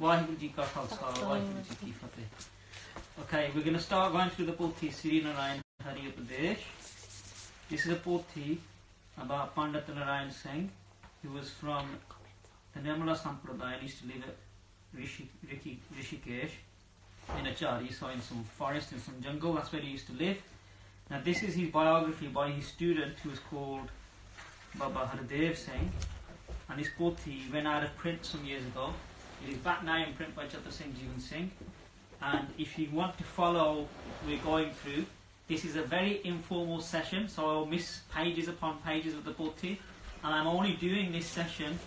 Waheguru Ji Ka Khalsa, Waheguru Ji Ki Fateh. Okay, we're going to start going through the pothi Sant Narayan Hari Updesh. This is a pothi about Pandit Narayan Singh, who was from the Nirmala Sampardai and used to live at Rishikesh in a chari, so in some forest, in some jungle. That's where he used to live. Now this is his biography by his student, who is called Baba Hardev Singh, and his pothi went out of print some years ago. It is back now in print by Chattar Singh Jivan Singh. And if you want to follow what we're going through, this is a very informal session, so I'll miss pages upon pages of the pothi, and I'm only doing this session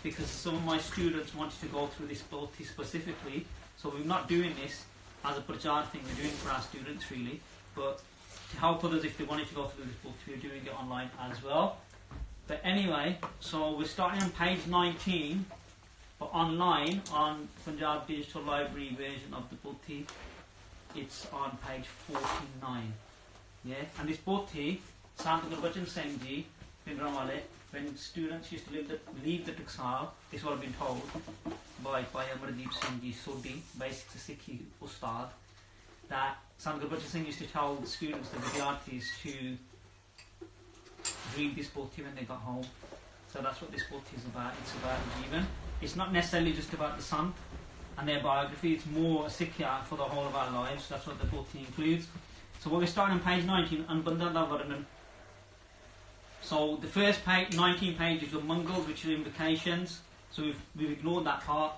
because some of my students wanted to go through this pothi specifically. So we're not doing this as a prachar thing, we're doing it for our students really, but to help others if they wanted to go through this book, we're doing it online as well. But anyway, so we're starting on page 19, but online on Punjab Digital Library version of the pothi, it's on page 49. Yeah, and this pothi, Sant Gurbani Singh Ji, Pindramale, when students used to leave the Tuksal, this is what I've been told by Amardeep Singh Ji Sodhi, basic Sikhi Ustad, that Sant Gurbani Singh used to tell the students, the Vidyarthis, to read this pothi when they got home. So that's what this pothi is about. It's about Jivan. It's not necessarily just about the Sant and their biography, it's more a Sikhya for the whole of our lives. That's what the pothi includes. So we're starting on page 19, Anbandha Da Varnan. So the first page, 19 pages of Mangal, which are invocations. So we've ignored that part.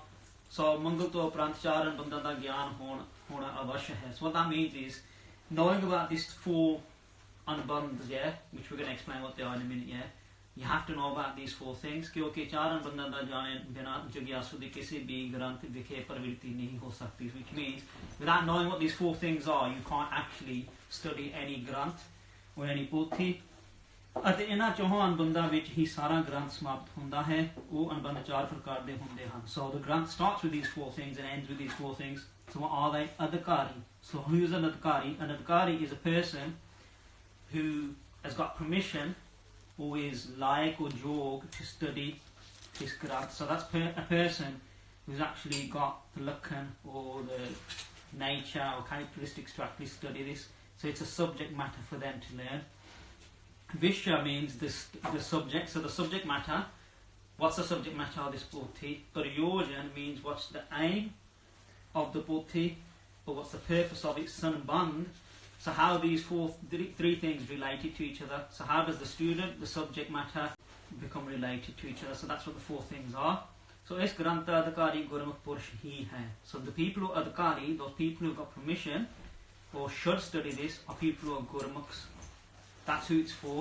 So Mangal to Prantchar and Bandha Da Gyan Hona Avashya Hai. So what that means is, knowing about these four Anbandhas, yeah, which we're going to explain what they are in a minute, yeah, you have to know about these four things. Kyunki Char Anbandha Da Jane Bina Jagyasu De Kisi Bhi Grant Vikhe Parvirti Nahi Ho Sakti, which means without knowing what these four things are, you can't actually study any Granth or any pothi. ਅਤੇ ਇਹਨਾਂ ਚੋਹਾਂ ਅਨਬੰਧਾਂ ਵਿੱਚ ਹੀ ਸਾਰਾ ਗ੍ਰੰਥ ਸਮਾਪਤ ਹੁੰਦਾ ਹੈ ਉਹ ਅਨਬੰਧ ਚਾਰ ਪ੍ਰਕਾਰ ਦੇ ਹੁੰਦੇ ਹਨ so the granth starts with these four things and ends with these four things so what are they adhikari so who is an adhikari is a person who has got permission or is like or jog to study this granth so that's a person who's actually got the lakhan or the nature or characteristics to actually study this so it's a subject matter for them to learn. Vishya means the subject, so the subject matter. What's the subject matter of this pothi? Paryojan means what's the aim of the pothi, or what's the purpose of its sanbandh. So how these three things related to each other. So how does the student, the subject matter, become related to each other? So that's what the four things are. So is grantha adhikari gurmukh purush hi hai. So the people who are adhikari, those people who got permission or should study this, are people who are gurmukhs. That's who it's for.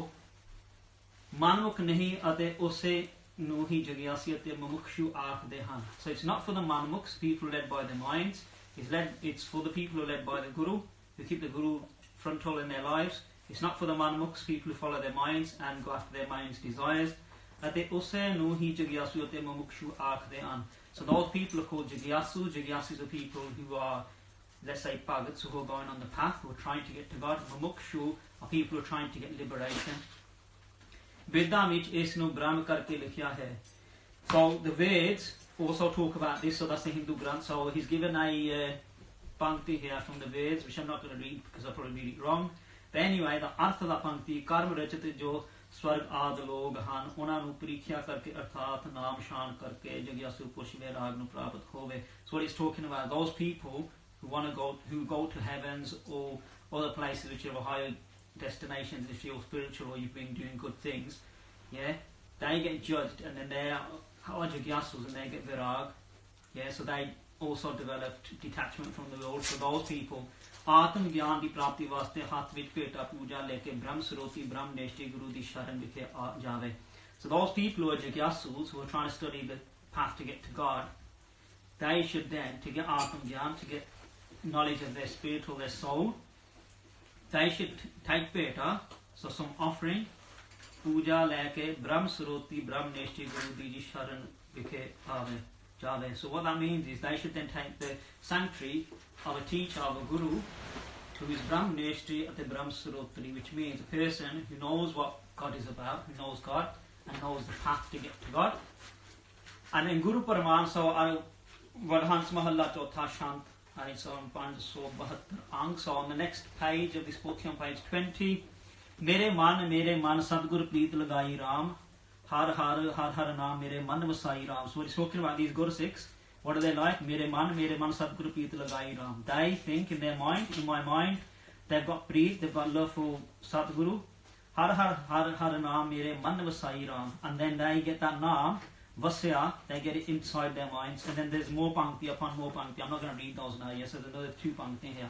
Manmukh nahi ate ose nu hi jagyasi ate mumukshu aakhde han. So it's not for the manmukhs, people led by their minds. It's for the people who are led by the Guru, who keep the Guru frontal in their lives. It's not for the manmukhs, people who follow their minds and go after their minds' desires. Ate ose nu hi jagyasu ate mumukshu aakhde han. So those people are called jagyasu. Jagyasus are people who are, let's say, bhagats, who are going on the path, who are trying to get to God. Mumukshu are people who are trying to get liberation. Vedas which is no Brahma karke likhya hai. So the Vedas also talk about this, so that's the Hindu Granth. So he's given a pankti here from the Vedas, which I'm not going to read because I'll probably read it wrong. But anyway, the artha da pankti, karma rachate jo swarg aad log han, ona nu parikhya karke arthat naam shan karke jagyasu purush vairag nu prapat hove. So what it's talking about, those people who go to heavens or other places which have a higher destinations if you're spiritual or you've been doing good things, yeah, they get judged and then they are jagyasus and they get virag, yeah, so they also developed detachment from the world. So those people, Atam Gyan di Prapti Vaste Hath Vich Peta Puja Leke Brahm Saroti Brahm Neshti Guru di Sharan Vikhe Jave. So those people who are jagyasus, who are trying to study the path to get to God, they should then, to get Atam Gyan, to get knowledge of their spirit or their soul, they should take beta, so some offering, puja leke Brahm Saroti Brahm Neshti Guru Diji Sharan Vikhe Jave. So what that means is they should then take the sanctuary of a teacher, of a guru, who is Brahm Neshti at the Brahm Sarotri, which means a person who knows what God is about, who knows God, and knows the path to get to God. And then Guru Paraman, so Vadhans Mahalla Chotha Shant, and it's on 572 ang. So on the next page of this book, on page 20, Mere man Sadgur Preet Lagai Ram, Har Naam, Mere man Vasai Ram. So he's talking about these Gursikhs. What are they like? Mere man Sadgur Preet Lagai Ram. They think in their mind, in my mind, they've got Preet, they've got love for Sadguru. Har Naam, Mere man Vasai Ram. And then they get that Naam, Vasya, they get it inside their minds. And then there's more Pankti upon more Pankti. I'm not going to read those now, yes, so there's another 2 Pankti here.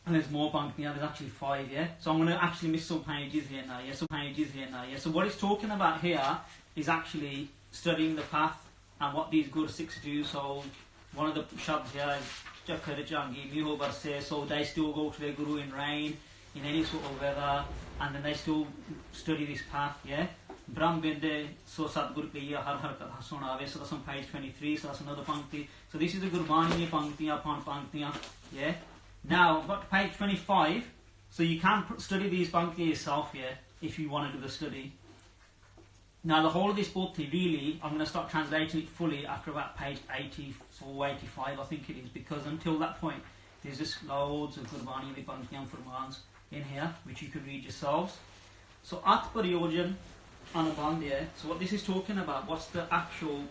And there's more Pankti, yeah, there's actually 5, yeah. So I'm going to actually miss some pages here now, yeah, So what it's talking about here is actually studying the path and what these Gursikhs do. So one of the shabds here is Chakkarajangi, Miho Barse, so they still go to their Guru in rain, in any sort of weather, and then they still study this path, yeah. Brahm Binde, so Satgur Piya Har Katha Sunave, so that's on page 23, so that's another Pankti. So this is the Gurbani Panktiya upon Panktiya, yeah. Now, I've got page 25, so you can study these Pankti yourself, yeah, if you want to do the study. Now, the whole of this book, really, I'm going to start translating it fully after about page 84, 85, I think it is, because until that point, there's just loads of Gurbani Panktiyan Furmans in here, which you can read yourselves. So, At Paryojan Anubandh, yeah, so what this is talking about, what's the actual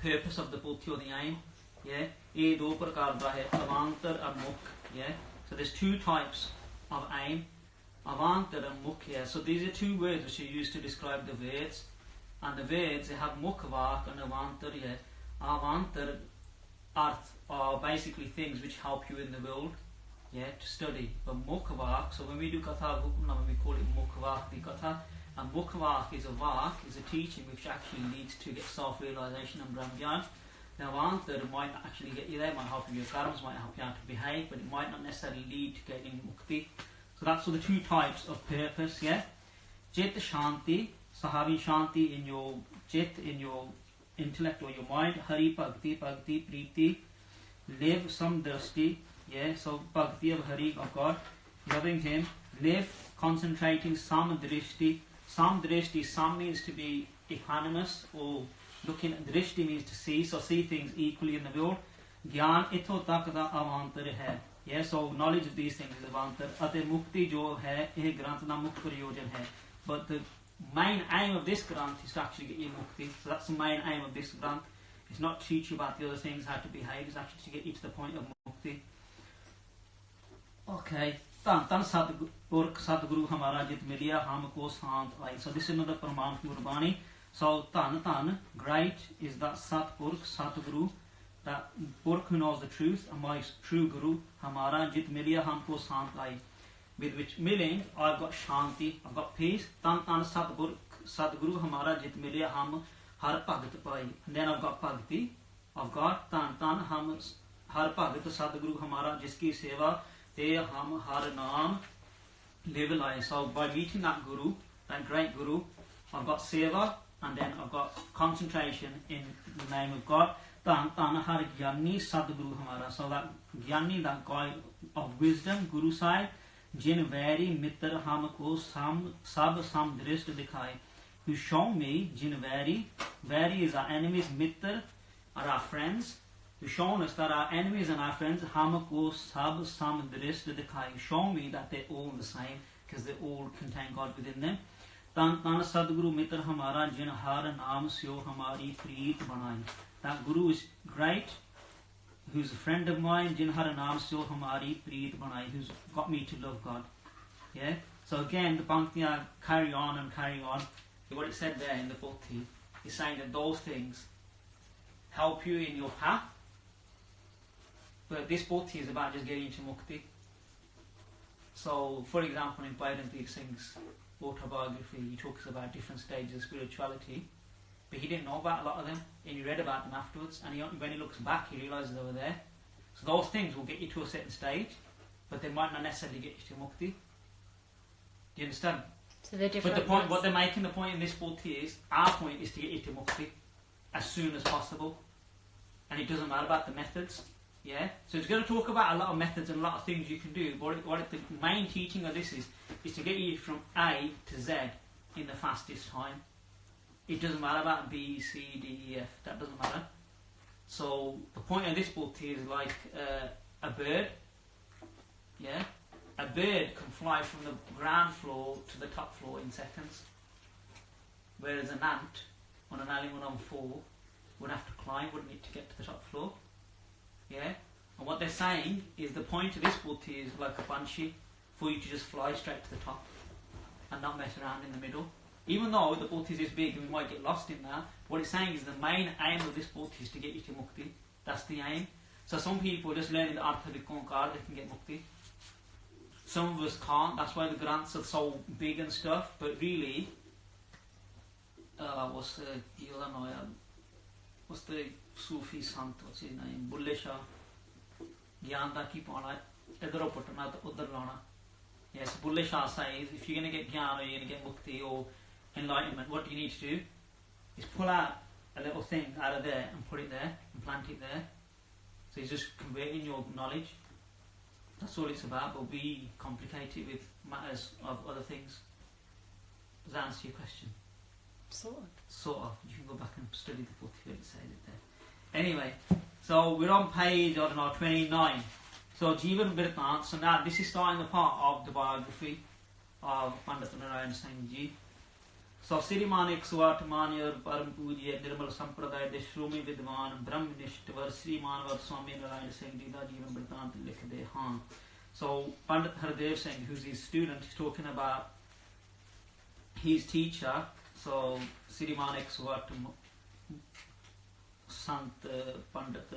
purpose of the book or the aim? Yeah, ये दो प्रकार का है, अवांतर और मुख्य, yeah. So there's 2 types of aim, avantar and mukhya. Yeah. So these are 2 words which are used to describe the Veds, and the Veds, they have mukhvak and avantar. Yeah, avantar are basically things which help you in the world, yeah, to study. But mukhvak, so when we do Katha, we call it mukhvak the Katha, and mukhvak is a teaching which actually leads to get self-realization and Brahmyan. Now, Avantar might not actually get you there, might help you with your karmas, might help you out to behave, but it might not necessarily lead to getting mukti. So that's the 2 types of purpose, yeah? Jit Shanti, so having Shanti in your Jit, in your intellect or your mind. Hari Bhakti, Preeti. Live Samdrashti, yeah? So Bhakti of Hari, of God, loving Him. Live, concentrating Samdrishti. Samdrishti, Sam means to be equanimous or looking at drishti means to see, so see things equally in the world. Gyan ito tak da avantar hai. Yeah, so knowledge of these things is avantar. Ate mukti jo hai, eh granth na mukh paryojan hai. But the main aim of this granth is to actually get you mukti. So that's the main aim of this granth. It's not to teach you about the other things, how to behave, it's actually to get you to the point of mukti. Okay. Tan Sadguru Hamara Jit Miliya Hamko Sant Ai. So this is another Praman Gurbani. So, Tan, great is that Satpurk, Satguru, that Purk who knows the truth, and my true Guru, Hamara, Jit Miliya Hamko Santai, with which milling I've got Shanti, I've got peace. Tan Satpurk, Satguru, Hamara, Jit Miliya Ham, Har Bhagat Pai. And then I've got Bhakti, I've got Tan Ham, Har Bhagat Sadguru, Hamara, Jiski Seva, Te Ham, Har Naam, live life. So, by meeting that Guru, that great Guru, I've got Seva, and then I've got concentration in the name of God. Tan Har Gyani Sadguru Hamara. So that Gyani, that guy of wisdom, Guru side, Jin Vari Mitter Hamako Sab Samdrist Dikhai. Who show me, Jin Vari is our enemies, Mitter are our friends. Who shown us that our enemies and our friends, Hamako Sab Samdrist Dikhai. Show me that they're all the same, because they all contain God within them. Tan Sadguru Mitra Hamara Jin Har Naam Syo Hamari Preet Banai. That Guru is great, who's a friend of mine, Jin Har Naam Syo Hamari Preet Banai, who's got me to love God. Yeah? So again, the Panktiya carry on and carry on. What it said there in the Bhakti is saying that those things help you in your path, but this Bhakti is about just getting into Mukti. So, for example, in Narayan Singh's autobiography, he talks about different stages of spirituality, but he didn't know about a lot of them, and he read about them afterwards, and when he looks back, he realises they were there. So those things will get you to a certain stage, but they might not necessarily get you to Mukti. Do you understand? So they're different. But the point, what they're making the point in this Bhakti is, our point is to get you to Mukti as soon as possible, and it doesn't matter about the methods. Yeah, so it's going to talk about a lot of methods and a lot of things you can do. What the main teaching of this is to get you from A to Z in the fastest time. It doesn't matter about B, C, D, E, F. That doesn't matter. So the point of this pothi is like a bird. Yeah, a bird can fly from the ground floor to the top floor in seconds, whereas an ant on an aluminum floor would have to climb, wouldn't it, to get to the top floor? Yeah, and what they're saying is the point of this pothi is like a banshee, for you to just fly straight to the top and not mess around in the middle. Even though the pothi is this big and we might get lost in that, what it's saying is the main aim of this pothi is to get you to mukti. That's the aim. So some people just learning the Artha Vikkonkar, they can get mukti. Some of us can't, that's why the grants are so big and stuff, but really, what's the Sufi Sant, what's his name, Bulle Shah, Gyan da ki pauna, idhar putna to udhar lana. Yes, Bulle Shah says, if you're going to get Gyan or you're going to get mukti or enlightenment, what you need to do is pull out a little thing out of there and put it there and plant it there. So he's just converting your knowledge. That's all it's about, but we complicate it with matters of other things. Does that answer your question? Sort of. You can go back and study the book here, it says it there. Anyway, so we're on page, 29. So Jivan Virtant, so now this is starting the part of the biography of Pandit Narayan Singh ji. So Sriman 108 Manyar Param Pujya Nirmala Sampardai de Shrumi Vidwan Brahmanishtavar Sriman Var Swami Narayan Singh ji da Jivan Virtant likh de haan. So Pandit Hardev Singh, who's his student, is talking about his teacher. So Sriman 108 Sant Pandit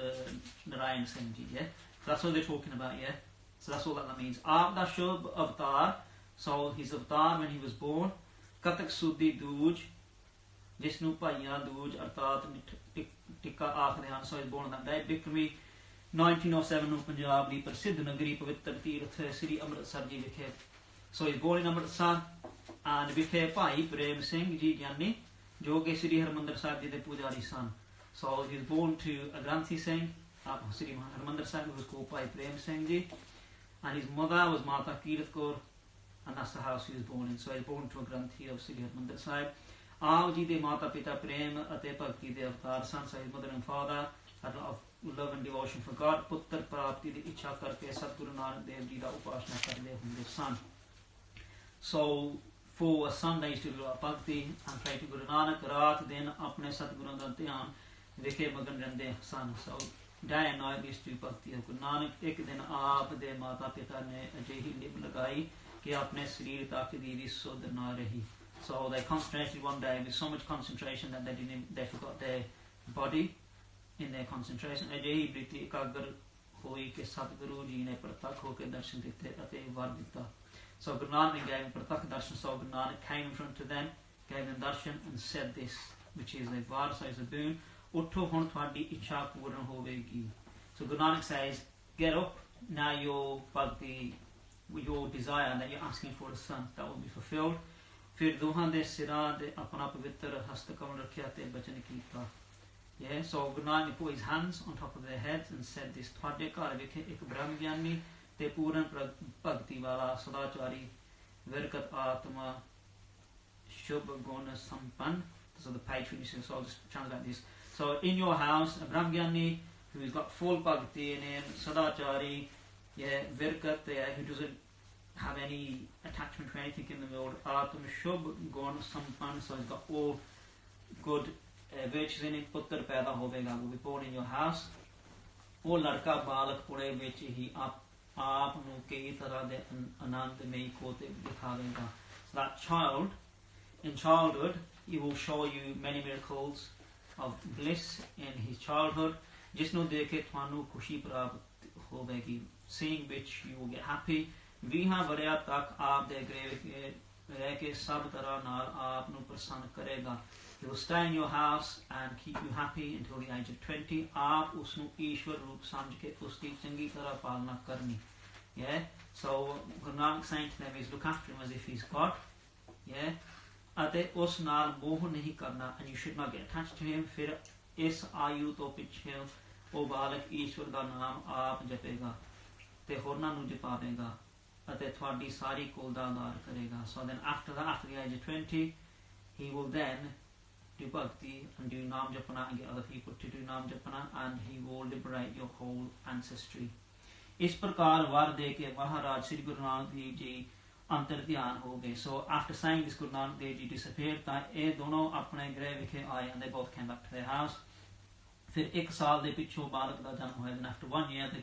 Narayan Singh ji, yeah. So that's what they're talking about, yeah. So that's all that means. Aapda Shubh Avatar. So his avatar when he was born. Katak Sudhi Dooj, Jisnu Paiya Dooj, Artat Tikka Akhdehan, so he was born on that day. Bikram 1907 in Punjab, the Prasidh Nagari Pavitra Tirth Sri Amritsar ji Vikhe. So he was born in Amritsar and Vikhe Bhai Prem Singh ji Gyani, jo ke Sri Harmandir Sahib ji de Pujari son. So he was born to a Granthi Singh, Sri Harmandir Sahib, who was called Bhai Prem Singh ji, and his mother was Mata Kirat Kaur. And that's the house he was born in. So he was born to a Granthi of Sri Harmandir Sahib. Aap ji de Mata Pita Prem Ate Bhakti de Avatar San, so his mother and father had a lot of love and devotion for God. Puttar Prapti de Ichha Karke Satguru Nanak Dev ji da Upasana Karde Hunde San. So for a son they used to do a bhakti and pray to Guru Nanak. Raat din apne Satguru da dhyan vikhe magan rehndे san. So day and night they used to do bhakti of Guru Nanak. Ek din aap de Mata Pita ne ajihi lim lagai कि अपने शरीर ताकदीरी सुध ना रही. So they concentrated one day with so much concentration that they forgot their body in their concentration. अजयी वृत्ति एकाग्र हुई कि सतगुरु जी ने प्रत्यक्ष होकर दर्शन देते अते वर दिता. So Guru Nanak gave them pratak darshan. So Guru Nanak came in front of them, gave them darshan and said this, which is a var, so it's a boon. Utho hun thwadi ichha puran hovegi. So Guru Nanak says, get up, now your bhakti, your desire that you're asking for a son, that will be fulfilled. फिर दोहां दे सिरां दे अपना पवित्र हस्त कमल रखया ते बचन कीता. Yeah, so Guru Nanak put his hands on top of their heads and said this, ਤੁਹਾਡੇ ਘਰ ਵਿਖੇ ਇੱਕ ਬ੍ਰਹਮ ਗਿਆਨੀ ਤੇ ਪੂਰਨ ਭਗਤੀ ਵਾਲਾ ਸਦਾਚਾਰੀ ਵਿਰਕਤ ਆਤਮਾ ਸ਼ੁਭ ਗੁਣ ਸੰਪੰਨ. So the page finishes, so I'll just translate this. So in your house, a Brahma Gyani who's got full bhakti in him, sadachari, yeah, virkat, yeah, who doesn't have any attachment to anything in the world, Atam Shubh Gun Sampan, so he's got all good virtues in it. Puttar Paida Hovega will be born in your house. O Larka Balak Pure which he aap nu kei tarah de anand mein kote dikhavega. So that child, in childhood, he will show you many miracles of bliss in his childhood. Jisnu dekhe thwanu khushi prapt hovegi, seeing which you will get happy. Viha varya tak aap de greve reh ke sab tarah naal aap nu prasann karega. He will stay in your house and keep you happy until the age of 20. Aap usnu Ishwar roop samjh ke uski changi tarah palna karni. Yeah, so Guru Nanak saying to them is look after him as if he's God. Yeah, ਅਤੇ ਉਸ ਨਾਲ ਮੋਹ ਨਹੀਂ ਕਰਨਾ, and you should not get attached to him. ਫਿਰ ਇਸ ਆਯੂ ਤੋਂ ਪਿੱਛੇ ਉਹ ਬਾਲਕ ਈਸ਼ਵਰ ਦਾ ਨਾਮ ਆਪ ਜਪੇਗਾ ਤੇ ਹੋਰਨਾਂ ਨੂੰ ਜਪਾਵੇਗਾ ਅਤੇ ਤੁਹਾਡੀ ਸਾਰੀ ਕੁਲ ਦਾ ਆਧਾਰ ਕਰੇਗਾ. So then after that, after the age of 20, he will then do bhakti and do Nam Japana and get other people to do Nam Japana, and he will liberate your whole ancestry. इस प्रकार वर दे के महाराज श्री गुरु नानक देव जी अंतर ध्यान हो गए. So after saying this, Guru Nanak Dev Ji disappeared. that ਇਹ ਦੋਨੋਂ ਆਪਣੇ ਗ੍ਰਹਿ ਵਿਖੇ ਆਏ and they both came back to their house. ਫਿਰ 1 ਸਾਲ ਦੇ ਪਿੱਛੋਂ ਬਾਲਕ ਦਾ ਜਨਮ ਹੋਇਆ. Then after 1 year the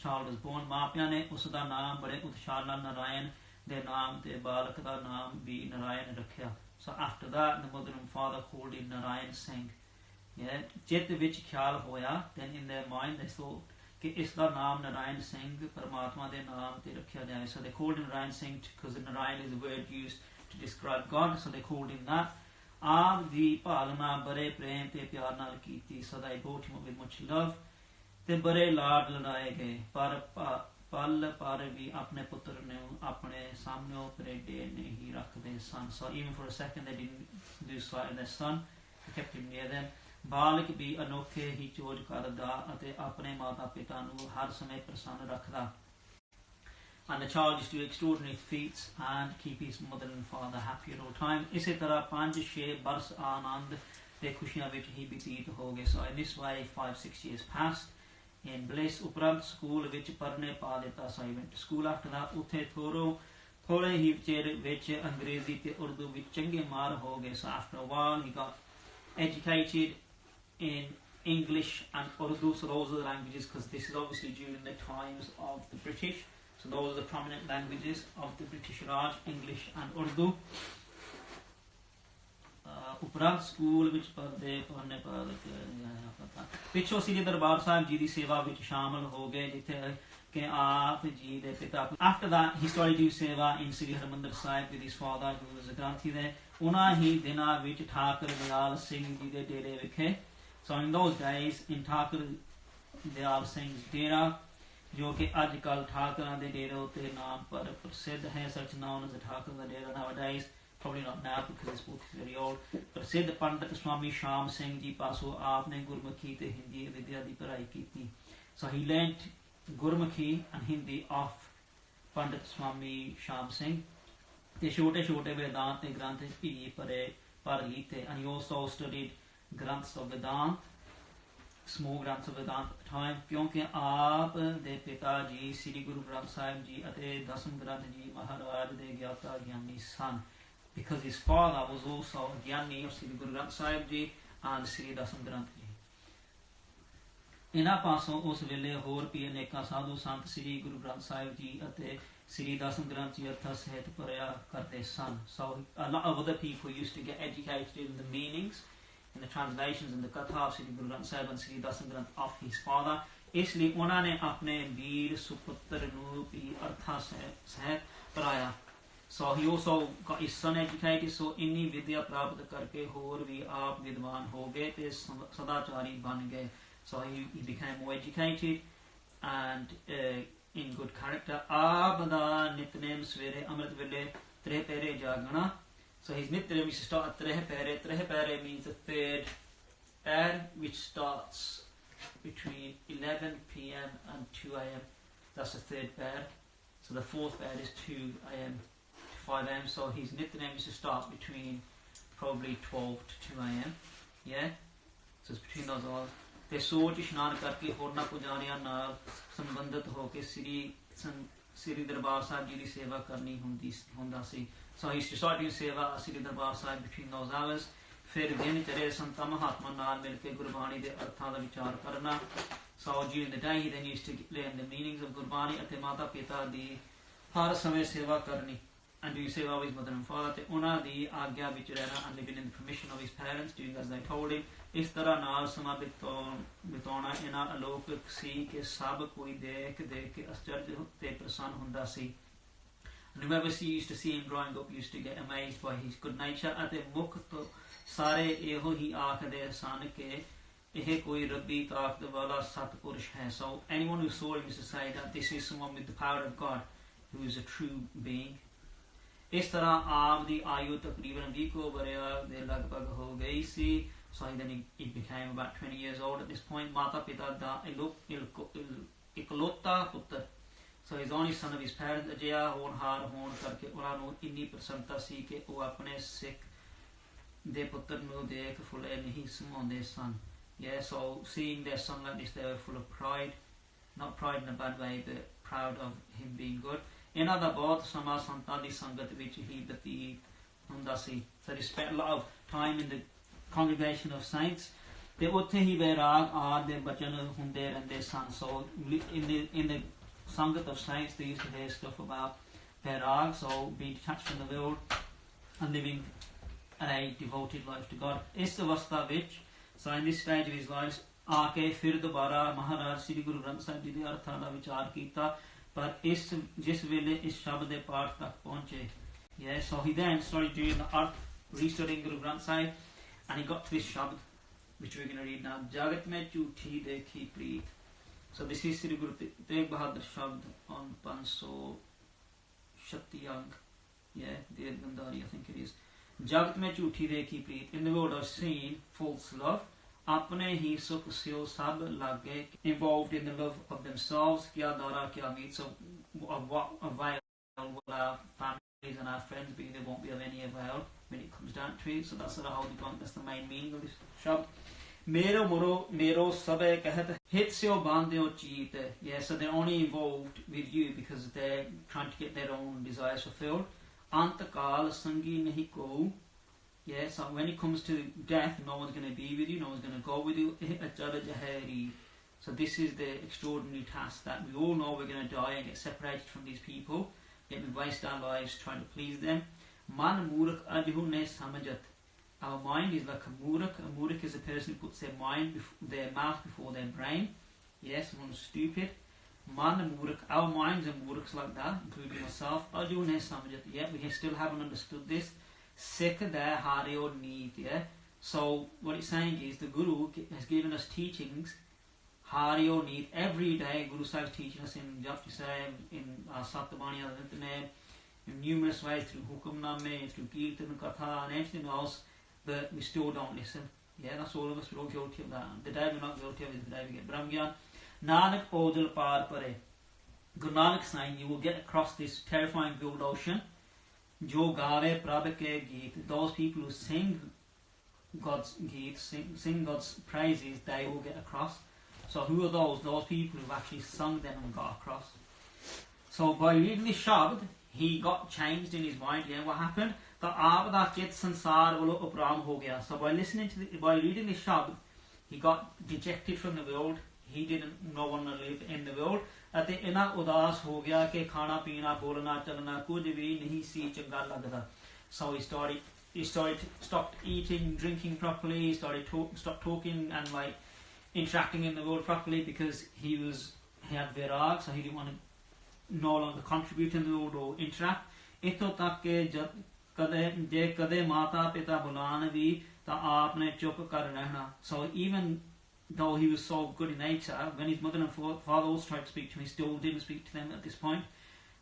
child was born. ਮਾਪਿਆਂ ਨੇ ਉਸ ਦਾ ਨਾਮ ਬੜੇ ਉਤਸ਼ਾਹ ਨਾਲ ਨਾਰਾਇਣ ਦੇ ਨਾਮ ਤੇ ਬਾਲਕ ਦਾ ਨਾਮ ਵੀ ਨਾਰਾਇਣ ਰੱਖਿਆ. So after that the mother and father called him Narayan Singh. Yeah, ਚਿੱਤ ਵਿੱਚ ਖਿਆਲ ਹੋਇਆ. Then in their mind they thought ਕਿ ਇਸ ਦਾ ਨਾਮ ਨਾਰਾਇਣ ਸਿੰਘ ਪਰਮਾਤਮਾ ਦੇ ਨਾਮ ਤੇ ਰੱਖਿਆ ਜਾਏ. So they called him Narayan Singh because Narayan is a word used to describe God. So they called him that. ਆਪ ਦੀ ਭਾਲਣਾ ਬੜੇ ਪ੍ਰੇਮ ਤੇ ਪਿਆਰ ਨਾਲ ਕੀਤੀ. So they brought him up with much love. ਤੇ ਬੜੇ ਲਾਡ ਲੜਾਏ ਗਏ. ਪਰ ਪਲ ਪਰ ਵੀ ਆਪਣੇ ਪੁੱਤਰ ਨੂੰ ਆਪਣੇ ਸਾਹਮਣੇ ਪਰੇਡੇ ਨਹੀਂ ਰੱਖਦੇ ਸਨ. So even for a second they didn't lose sight of their son. They kept him near them. ਬਾਲਕ ਵੀ ਅਨੋਖੇ ਹੀ ਚੋਜ ਕਰਦਾ ਅਤੇ ਆਪਣੇ ਮਾਤਾ ਪਿਤਾ ਨੂੰ ਹਰ ਸਮੇਂ ਪ੍ਰਸੰਨ ਰੱਖਦਾ. And the child used to do extraordinary feats and keep his mother and father happy at all times. ਇਸੇ ਤਰ੍ਹਾਂ 5-6 ਬਰਸ ਆਨੰਦ ਤੇ ਖੁਸ਼ੀਆਂ ਵਿੱਚ ਹੀ ਬਤੀਤ ਹੋ ਗਏ. So in this way 5-6 years passed in bliss. ਉਪਰੰਤ ਸਕੂਲ ਵਿੱਚ ਪੜ੍ਹਨੇ ਪਾ ਦਿੱਤਾ. So he went to school after that. ਉੱਥੇ ਥੋੜੇ ਹੀ ਚਿਰ ਵਿੱਚ ਅੰਗਰੇਜ਼ੀ ਤੇ ਉਰਦੂ ਵਿੱਚ ਚੰਗੇ ਮਾਰ ਹੋ ਗਏ. So after a while he got educated in English and Urdu. So those are the languages, because this is obviously during the times of the British. So those are the prominent languages of the British Raj, English and Urdu. ਉਪਰੰਤ school ਵਿੱਚ ਪੜ੍ਹਨੇ ਪਿੱਛੋਂ ਸ੍ਰੀ ਦਰਬਾਰ ਸਾਹਿਬ ਜੀ ਦੀ ਸੇਵਾ ਵਿੱਚ ਸ਼ਾਮਲ ਹੋ ਗਏ, ਜਿੱਥੇ ਕਿ ਆਪ ਜੀ ਦੇ ਪਿਤਾ. After that he started to do ਸੇਵਾ in Sri Harmandir Sahib with his father who was a granthi there. ਉਹਨਾਂ ਹੀ ਦਿਨਾਂ ਵਿੱਚ ਠਾਕਰ ਦਿਆਲ ਸਿੰਘ ਜੀ ਦੇ ਡੇਰੇ ਵਿਖੇ. So in those days in Thakur Dayal Singh's Dera, ਜੋ ਕਿ ਅੱਜ ਕੱਲ ਠਾਕਰਾਂ ਦੇ ਡੇਰੇ ਉੱਤੇ ਨਾਮ ਪਰ ਪ੍ਰਸਿੱਧ ਹੈ, such known as the Thakur Dayal nowadays, probably not now because this book is very old. ਪ੍ਰਸਿੱਧ ਪੰਡਤ ਸਵਾਮੀ ਸ਼ਾਮ ਸਿੰਘ ਜੀ ਪਾਸੋਂ ਆਪ ਨੇ ਗੁਰਮੁਖੀ ਤੇ ਹਿੰਦੀ ਵਿਦਿਆ ਦੀ ਪੜ੍ਹਾਈ ਕੀਤੀ. So he learnt Gurmukhi and Hindi of ਪੰਡਤ ਸਵਾਮੀ ਸ਼ਾਮ ਸਿੰਘ ਤੇ ਛੋਟੇ ਛੋਟੇ ਵੇਦਾਂਤ ਤੇ ਗ੍ਰੰਥ ਵੀ ਪੜ੍ਹ ਲਿੱਤੇ. And he also studied Granths of Vedant, small Granths of Vedant at the time, ਕਿਉਂਕਿ ਆਪ ਦੇ ਪਿਤਾ ਜੀ ਸ੍ਰੀ ਗੁਰੂ ਗ੍ਰੰਥ ਸਾਹਿਬ ਜੀ ਅਤੇ ਦਸਮ ਗ੍ਰੰਥ ਜੀ ਮਹਾਰਾਜ ਦੇ ਗਿਆਤਾ ਗਿਆਨੀ ਸਨ. Because his father was also a Giani of Sri Guru Granth Sahib Ji and Sri Dasam Granth Ji. ਇਹਨਾਂ ਪਾਸੋਂ ਉਸ ਵੇਲੇ ਹੋਰ ਵੀ ਅਨੇਕਾਂ ਸਾਧੂ ਸੰਤ ਸ੍ਰੀ ਗੁਰੂ ਗ੍ਰੰਥ ਸਾਹਿਬ ਜੀ ਅਤੇ Sri Dasam Granth Ji ਅਰਥ ਸਹਿਤ ਪੜ੍ਹਿਆ ਕਰਦੇ ਸਨ. So a lot of other people used to get educated in the meanings, in the translations and the Katha of Sri Guru Granth Sahib and Sri Dasam Granth of his father. ਇਸ ਲਈ ਉਹਨਾਂ ਨੇ ਆਪਣੇ ਵੀਰ ਸੁਪੁੱਤਰ ਨੂੰ ਵੀ ਅਰਥਾਂ ਸਹਿਤ ਪੜ੍ਹਾਇਆ. So he also got his son educated. So ਇੰਨੀ ਵਿਦਿਆ ਪ੍ਰਾਪਤ ਕਰਕੇ ਹੋਰ ਵੀ ਆਪ ਵਿਦਵਾਨ ਹੋ ਗਏ ਤੇ ਸਦਾਚਾਰੀ ਬਣ ਗਏ. So he became more educated and in good character. ਆਪ ਦਾ ਨਿਤਨੇਮ ਸਵੇਰੇ ਅੰਮ੍ਰਿਤ ਵੇਲੇ ਤ੍ਰੈ ਪਹਿਰੇ ਜਾਗਣਾ. So his Nitya used to start at Trehe Pere. Trehe Pere means the third pair, which starts between 11 p.m. and 2 a.m. That's the third pair. So the fourth pair is 2 a.m. to 5 a.m. So his Nitya used to start between probably 12 to 2 a.m. Yeah? So it's between those hours. ਤੇ ਸੋਚ ਇਸ਼ਨਾਨ ਕਰਕੇ ਹੋਰਨਾਂ ਪੁਜਾਰੀਆਂ ਨਾਲ ਸੰਬੰਧਿਤ ਹੋ ਕੇ ਸ੍ਰੀ ਦਰਬਾਰ ਸਾਹਿਬ ਜੀ ਦੀ ਸੇਵਾ ਕਰਨੀ ਹੁੰਦਾ ਸੀ. So he used to start doing seva at Sri Darbar Sahib between those hours. ਫਿਰ ਦਿਨ ਚੜੇ ਸੰਤਾਂ ਮਹਾਤਮਾ ਨਾਲ ਮਿਲ ਕੇ ਗੁਰਬਾਣੀ ਦੇ ਅਰਥਾਂ ਦਾ ਵਿਚਾਰ ਕਰਨਾ. So during the day he then used to learn the meanings of Gurbani ਅਤੇ ਮਾਤਾ ਪਿਤਾ ਦੀ ਹਰ ਸਮੇਂ ਸੇਵਾ ਕਰਨੀ and do seva with his mother and father ਤੇ ਉਹਨਾਂ ਦੀ ਆਗਿਆ ਵਿੱਚ ਰਹਿਣਾ and living in the permission of his parents, doing as they told him. ਇਸ ਤਰ੍ਹਾਂ ਨਾਲ ਸਮਾਂ ਬਿਤਾਉਣਾ ਇਹਨਾਂ ਅਲੌਕਿਕ ਸੀ ਕਿ ਸਭ ਕੋਈ ਦੇਖ ਕੇ ਅਚਰਜ ਤੇ ਪ੍ਰਸੰਨ ਹੁੰਦਾ ਸੀ. And whoever used to see him growing up used to get amazed by his good nature. ਅਤੇ ਮੁੱਖ ਤੋਂ ਸਾਰੇ ਇਹੋ ਹੀ ਆਖਦੇ ਸਨ ਕਿ ਇਹ ਕੋਈ ਰੱਬੀ ਤਾਕਤ ਵਾਲਾ ਸਤਪੁਰਸ਼ ਹੈ. So anyone who saw him used to say that this is someone with the power of God who is a true being. ਇਸ ਤਰ੍ਹਾਂ ਆਪ ਦੀ ਆਯੂ ਤਕਰੀਬਨ 20 ਵਰ੍ਹਿਆਂ ਦੇ ਲਗਭਗ ਹੋ ਗਈ ਸੀ. So then he became about 20 years old at this point. ਮਾਤਾ ਪਿਤਾ ਦਾ ਇਕਲੌਤਾ ਪੁੱਤਰ. So he's the only son of his parents. ਅਜਿਹਾ ਹੋਣਹਾਰ ਹੋਣ ਕਰਕੇ ਉਹਨਾਂ ਨੂੰ ਇੰਨੀ ਪ੍ਰਸੰਨਤਾ ਸੀ ਕਿ ਉਹ ਆਪਣੇ ਸਿੱਖ ਦੇ ਪੁੱਤਰ ਨੂੰ ਦੇਖ ਫੁੱਲੇ ਨਹੀਂ ਸਮਾਉਂਦੇ ਸਨ. Yeah, so seeing their son like this, they were full of pride, not pride in a bad way, but proud of him being good. ਇਹਨਾਂ ਦਾ ਬਹੁਤ ਸਮਾਂ ਸੰਤਾਂ ਦੀ ਸੰਗਤ ਵਿੱਚ ਹੀ ਬਤੀਤ ਹੁੰਦਾ ਸੀ. So they spent a lot of time in the congregation of saints. ਤੇ ਉੱਥੇ ਹੀ ਵੈਰਾਗ ਆਦਿ ਦੇ ਬਚਨ ਹੁੰਦੇ ਰਹਿੰਦੇ ਸਨ. So in the ਸੰਗਤ of saints, they used to hear stuff about vairag, so being detached from the world and living a devoted life to God. ਇਸ ਅਵਸਥਾ ਵਿੱਚ, so in this stage of his life, ਆ ਕੇ ਫਿਰ ਦੁਬਾਰਾ ਮਹਾਰਾਜ ਸ੍ਰੀ ਗੁਰੂ ਗ੍ਰੰਥ ਸਾਹਿਬ ਜੀ ਦੇ ਅਰਥਾਂ ਦਾ ਵਿਚਾਰ ਕੀਤਾ. ਪਰ ਜਿਸ ਵੇਲੇ ਇਸ ਸ਼ਬਦ ਦੇ ਪਾਠ ਤੱਕ ਪਹੁੰਚੇ, yeah, so he then started doing the earth, restudying Guru Granth Sahib, and he got to this shabd which we're going to read now. Jagat mein jhoothi dekhi preet. So this is Sri Guru Tegh Bahadur Shabd on 536 ang. Yeah, Dev Gandhari, I think it is. Jagat mein jhoothi dekhi preet. In the world I've seen false love. Apne hi sukh syo sab lage. Involved in the love of themselves. Kya dara kya meet. So of what avail will our families and our friends be? They won't be of any avail when it comes down to it. So that's the whole point. That's the main meaning of this shabd. Mero mero sabe kahat hitsyo bandyo cheat. Yeah, so they're only involved with you because they're trying to get their own desires fulfilled. Antakal sangi nahi ko. Yeah, so when it comes to death, no one's going to be with you, no one's going to go with you. So this is the extraordinary task that we all know we're going to die and get separated from these people, yet we waste our lives trying to please them. Man murak adhu ne samajat. Our mind is like a murak. A murak is a person who puts their mouth before their brain. Yes, someone stupid. Man murak. Our minds are muraks like that, including myself. Adhu ne samajat. Yet we still haven't understood this. Sekada Haryo Neet, yeah. So what it's saying is the Guru has given us teachings, Haryo Neet, every day. Guru Sahib is teaching us in Japji Sahib, in Satabani on the internet, in numerous ways, through Hukamname, through Kirtan, Katha and everything else, but we still don't listen. Yeah, that's all of us, we're all guilty of that. The day we're not guilty of is the day we get Brahmgyan. Nanak Odal Par Pare. Guru Nanak saying you will get across this terrifying build ocean. Jo gave prabh ke geet, those people who sing God's geet, sing God's praises, they will get across. So who are those? Those people who've actually sung them and got across. So by reading this shabd, he got changed in his mind. Yeah, what happened? The aapda chit sansar valo upram ho gaya. So by reading this shabd, he got dejected from the world. He didn't want to live in the world. ਅਤੇ ਇਹਨਾਂ ਉਦਾਸ ਹੋ ਗਿਆ ਕਿ ਖਾਣਾ ਪੀਣਾ ਬੋਲਣਾ ਚੱਲਣਾ ਕੁਝ ਵੀ ਨਹੀਂ ਸੀ ਚੰਗਾ ਲੱਗਦਾ. So he stopped eating, drinking properly. He stopped talking and like interacting in the world properly because he had virag, so he didn't want to no longer contribute in the world or interact. ਇੱਥੋਂ ਤੱਕ ਕਿ ਜੇ ਕਦੇ ਮਾਤਾ ਪਿਤਾ ਬੁਲਾਣ ਵੀ ਤਾਂ ਆਪਨੇ ਚੁੱਪ ਕਰ ਰਹਿਣਾ. So even though he was so good in nature, when his mother and father also tried to speak to him, he still didn't speak to them at this point.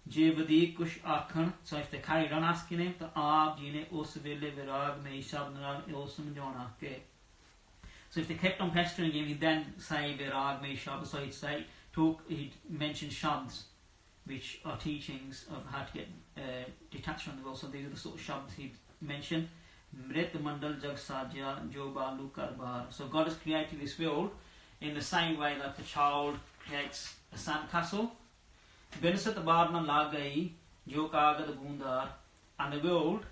So if they carried on asking him, so if they kept on pestering him, he'd then say virag me shabd. So he'd mention shabds, which are teachings of how to get detached from the world. So these are the sort of shabds he'd mention. Mrit Mandal Jag Sajya Jo Balu Karbar. So God has created this world in the same way that a child creates a sandcastle. Binisat Barna Lagai Jo Kagad Bundar, and the world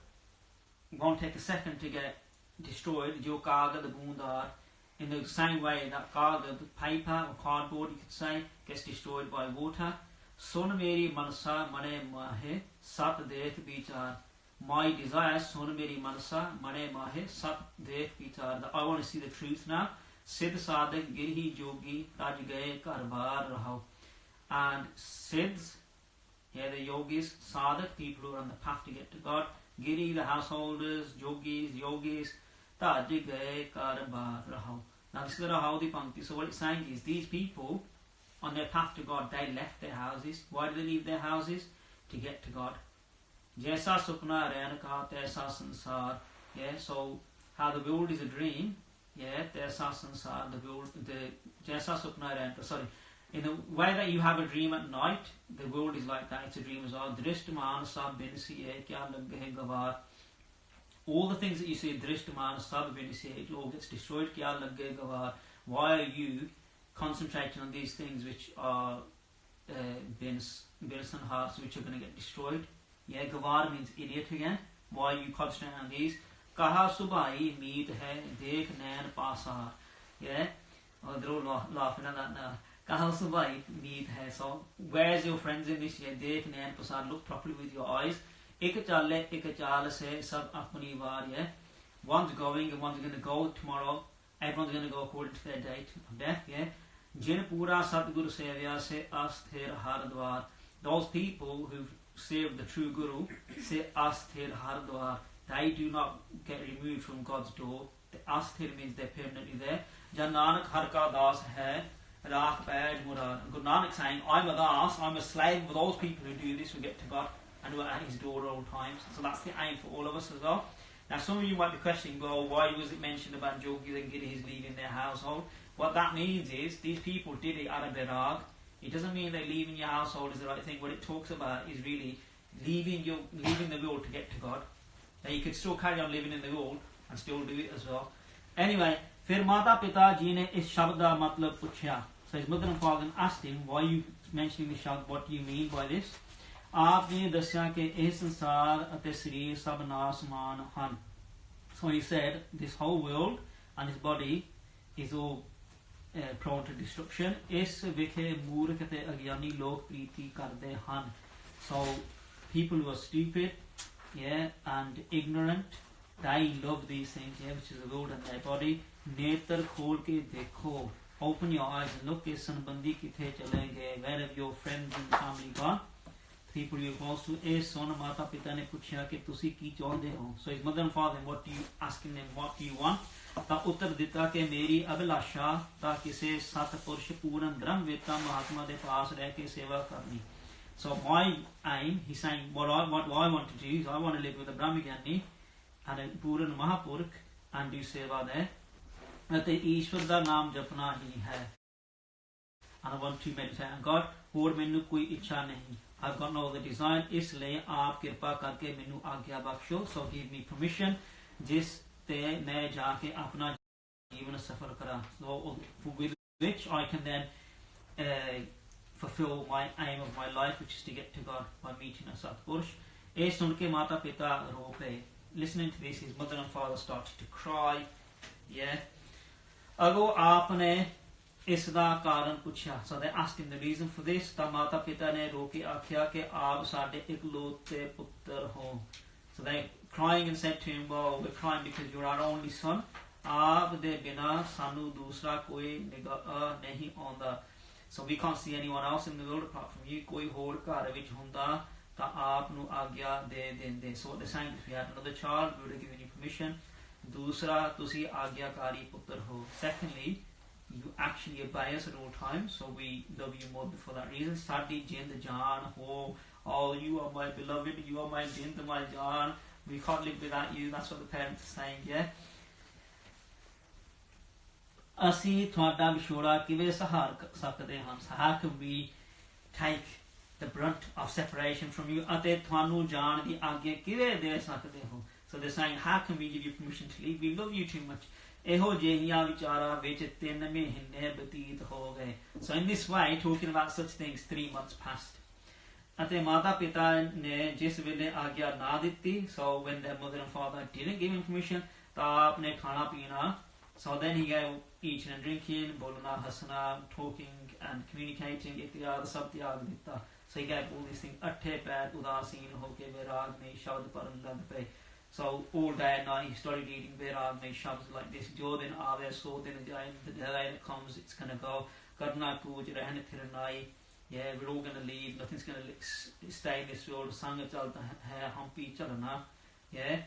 won't take a second to get destroyed. Jo Kagad Bundar, in the same way that kagad, paper or cardboard, you could say, gets destroyed by water. Son Meri Manasa Mane Mahe Sat Dekh Bichar. My desire, Son Meri Manasa, Mane Mahe, Sat Dekh Pitar. I want to see the truth now. Siddh Sadak Girhi Jogi Raj Gaye Karbar Raho. And Siddhs, here the yogis, Sadak, people who are on the path to get to God, Giri, the householders, yogis, Taj Gaye Karbar Raho. Now this is the Rahodi Pankti. So what it's saying is these people on their path to God, they left their houses. Why did they leave their houses? To get to God. Jaisa Supna Rayanaka, Tesa Sansar. Yeah, so how the world is a dream. Yeah, Tesa Sansar, the world, the Jaisa Supna Rayanaka, sorry. In the way that you have a dream at night, the world is like that, it's a dream as well. Drishtaman Sab Binsi Kya Laghe Gavar. all the things that you say, Drishtaman, Sababini say, it all gets destroyed. Kya lagge gawar? Why are you concentrating on these things which are Bills and hearts which are going to get destroyed? Yeah, gawar means idiot again. Why are you concentrating on these? Kaha subai meet hai, dekh nain pasar. Yeah, they're all laughing at that now. Kaha subai meet hai. So, where's your friends in this? Yeah, dekh nain pasar. Look properly with your eyes. Ik chal se sab apni var. Yeah, one's going and one's going to go tomorrow. Everyone's going to go according to their date of death. Yeah. Jin pura Satguru sevya se asthir hardwar. Those people who serve the true Guru say asthir hardwar. They do not get removed from God's door. The asthir means they're permanently there. Jan Nanak har ka das hai, rakh paj murad. Guru Nanak saying, I'm a das, I'm a slave for those people who do this, who get to God and who are at His door at all times. So that's the aim for all of us as well. Now some of you might be questioning, well, why was it mentioned about Jogis and Giris leaving their household? What that means is, these people did it out of virag. It doesn't mean that leaving your household is the right thing. What it talks about is really leaving the world to get to God. Now you could still carry on living in the world and still do it as well. Anyway, फिर माता पिता जी ने इस शब्द का मतलब पूछा. So his mother and father asked him, why are you mentioning this शब्द? What do you mean by this? आपने दस्या कि इस संसार अते शरीर सब नासमान हन. So he said, this whole world and his body is all prone to destruction. इस विखे मूर्ख ते अज्ञानी लोग प्रीति करते हन. So people who are stupid, yeah, and ignorant, they love these things, yeah, which is the world and their body. नेत्र खोल के देखो. Open your eyes and look. इस संबंधी किथे चलेंगे? Where have your friends and family gone? People you close to. इस सोन माता पिता ने पूछा कि तुसी की चाहते हो? So his mother and father, what do you asking them? What do you want? ता उत्तर दिता कि मेरी अभिलाषा ता किसे सतपुरुष पूर्ण ब्रह्म वेता महात्मा दे पास रह के सेवा करनी. So my aim, he's saying, what I want to do is I want to live with a Brahmagyan and a Puran Mahapurk and do seva there. ਅਤੇ ਈਸ਼ਵਰ ਦਾ ਨਾਮ ਜਪਣਾ ਹੀ ਹੈ. And I want to meditate on God. ਹੋਰ ਮੈਨੂੰ ਕੋਈ ਇੱਛਾ ਨਹੀਂ. I've got no other design. ਇਸ ਲਈ ਆਪ ਕਿਰਪਾ ਕਰਕੇ ਮੈਨੂੰ ਆਗਿਆ ਬਖਸ਼ੋ. So give me permission ਜਿਸ ਤੇ ਮੈਂ ਜਾ ਕੇ ਆਪਣਾ ਜੀਵਨ ਸਫਲ ਕਰਾਂ. So with which I can then fulfill my aim of my life, which is to get to God by meeting a Satpurush. ਇਹ ਸੁਣ ਕੇ ਮਾਤਾ ਪਿਤਾ ਰੋ ਪਏ. Listening to this, his mother and father started to cry. Yeah. अगो आपने इसका कारण पूछा. So they asked him the reason for this. ता माता पिता ने रो के आख्या कि आप साडे इकलौते पुत्र हो. So they crying and said to him, well, we're crying because you're our only son. आप दे बिना सानू दूसरा कोई निगाह नहीं आंदा. So we can't see anyone else in the world apart from you. कोई होर घर विच हुंदा ता आप नू आज्ञा दे देंदे. So what they're saying, if we had another child, we would have given you permission. दूसरा तुसी आज्ञाकारी पुत्र हो. Secondly, you actually obey us at all times, so we love you more for that reason. साडी जिंद जान हो. Oh, you are my beloved, you are my jind, my jaan. We can't live without you. That's what the parents are saying, yeah. ਅਸੀਂ ਤੁਹਾਡਾ ਵਿਛੋੜਾ ਕਿਵੇਂ ਸਹਾਰ ਸਕਦੇ ਹਾਂ? How can we take the brunt of separation from you? ਅਤੇ ਤੁਹਾਨੂੰ ਜਾਣ ਦੀ ਆਗਿਆ ਕਿਵੇਂ ਦੇ ਸਕਦੇ ਹੋ? So they're saying, how can we give you permission to leave? We love you too much. ਇਹੋ ਜਿਹੀਆਂ ਵਿਚਾਰਾਂ ਵਿੱਚ 3 ਮਹੀਨੇ ਬਤੀਤ ਹੋ ਗਏ. So in this way, talking about such things, 3 months passed. ਅਤੇ ਮਾਤਾ ਪਿਤਾ ਨੇ ਜਿਸ ਵੇਲੇ ਆਗਿਆ ਨਾ ਦਿੱਤੀ, so when their mother and father didn't give him permission, ਤਾਂ ਆਪਨੇ ਖਾਣਾ ਪੀਣਾ. So then he gave eating and drinking, बोलना हंसना, talking and communicating, इत्यादि सब त्याग ਦਿੱਤਾ. So he gave all these things. अट्ठे पैर उदासीन होके वैराग में शब्द पढ़न लग पए. So all day and night he started reading Virag made shabds like this. Jo din aave, so din jaye. The day that comes, it's going to go. Karna kuj rehne thirnai. Yeah, we're all going to leave. Nothing's going to stay in this world. Sang chalta hai, hum pi chalna. Yeah.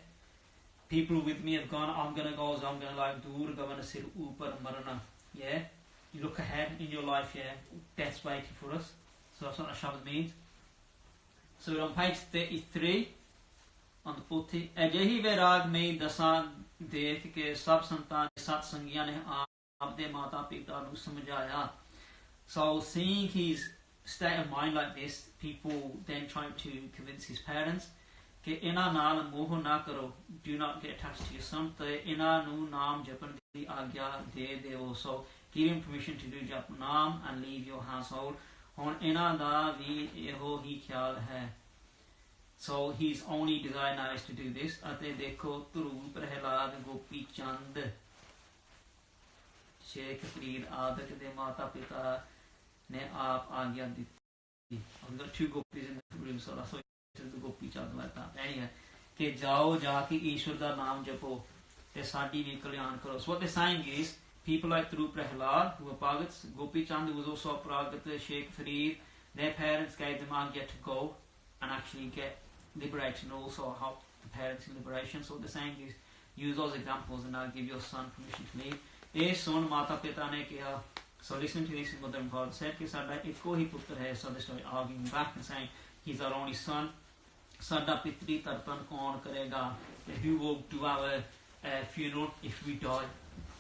People with me have gone. I'm going to go. So I'm going to like dur gavana sir upar marana. Yeah. You look ahead in your life. Yeah. Death's waiting for us. So that's what a shabd means. So we're on page 33. On the 40. ਅਜਿਹੀ ਵੈਰਾਗ में ਦਸਾਂ ਦੇਖ ਕੇ ਸਭ ਸੰਤਾਂ ਸਤ ਸੰਗੀਆਂ ਨੇ ਆਪਦੇ ਮਾਤਾ ਪਿਤਾ ਨੂੰ ਸਮਝਾਇਆ. So seeing his state of mind like this, people then trying to convince his parents, ਕਿ ਇਹਨਾਂ ਨਾਲ ਮੋਹ ਨਾ ਕਰੋ, do not get attached to your son, ਤੇ ਇਹਨਾਂ ਨੂੰ ਨਾਮ ਜਪਣ ਦੀ ਆਗਿਆ ਦੇ ਦਿਓ, so give him permission to do ਜਪ ਨਾਮ and leave your household. ਹੁਣ ਇਹਨਾਂ ਦਾ ਵੀ ਇਹੋ ਹੀ ਖਿਆਲ ਹੈ, so his only desire now is to do this. ਅਤੇ ਦੇਖੋ ਧਰੂ ਪ੍ਰਹਿਲਾਦ ਗੋਪੀ ਚੰਦ ਸ਼ੇਖ ਫਰੀਦ ਆਦਿਕ ਦੇ ਮਾਤਾ ਪਿਤਾ ਨੇ ਆਪ ਆਗਿਆ ਦਿੱਤੀ. I've got two gopis in the room, so that's why the gopi chand like that. Anyway, कि जाओ जाके ईश्वर का नाम जपो ते साडी भी कल्याण करो. So what they're saying is, people like Dhruv Prahlad, who were Bhagats, Gopi Chand, who was also a Pragat, Sheikh Farid, their parents gave them agya to go and actually get liberated and also help the parents in liberation. So what they're saying is, use those examples and I'll give your son permission to leave. ਇਹ ਸੁਣ ਮਾਤਾ ਪਿਤਾ ਨੇ ਕਿਹਾ, so listen to this, his mother and father said ਕਿ ਸਾਡਾ ਇੱਕੋ ਹੀ ਪੁੱਤਰ ਹੈ. So they started arguing back and saying, he's our only son. ਸਾਡਾ ਪਿਤਰੀ ਤਰਪਣ ਕੌਣ ਕਰੇਗਾ? Who will do our funeral if we die?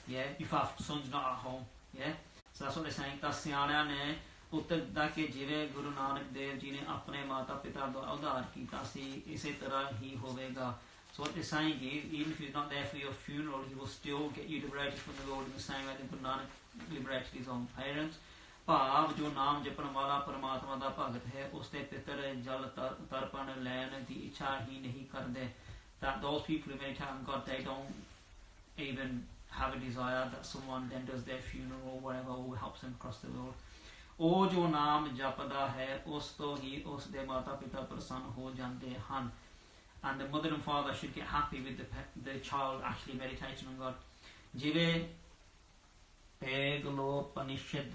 Yeah, if our son's not at home. Yeah, so that's what they're saying. ਤਾਂ ਸਿਆਣਿਆਂ ਨੇ ਉੱਤਰ ਦਿੱਤਾ ਕਿ ਜਿਵੇਂ ਗੁਰੂ ਨਾਨਕ ਦੇਵ ਜੀ ਨੇ ਆਪਣੇ ਮਾਤਾ ਪਿਤਾ ਦਾ ਉਧਾਰ ਕੀਤਾ ਸੀ, ਇਸੇ ਤਰ੍ਹਾਂ ਹੀ ਹੋਵੇਗਾ. So what they're saying is, even if he's not there for your funeral, he will still get you liberated from the Lord in the same way that Guru Nanak liberated his own parents. ਭਾਵ ਜੋ ਨਾਮ ਜਪਣ ਵਾਲਾ ਪਰਮਾਤਮਾ ਦਾ ਭਗਤ ਹੈ, ਉਸਦੇ ਪਿਤਰ ਜਲ ਤਰਪਣ ਲੈਣ ਦੀ ਇੱਛਾ ਹੀ ਨਹੀਂ ਕਰਦੇ. That those people who meditate on God, they don't even have a desire that someone then does their funeral or whatever, or helps them across the world. ਉਹ ਜੋ ਨਾਮ ਜਪਦਾ ਹੈ, ਉਸ ਤੋਂ ਹੀ ਉਸਦੇ ਮਾਤਾ ਪਿਤਾ ਪ੍ਰਸੰਨ ਹੋ ਜਾਂਦੇ ਹਨ. And the mother and father should get happy with the child actually meditating on God. Jive Peglopanishad.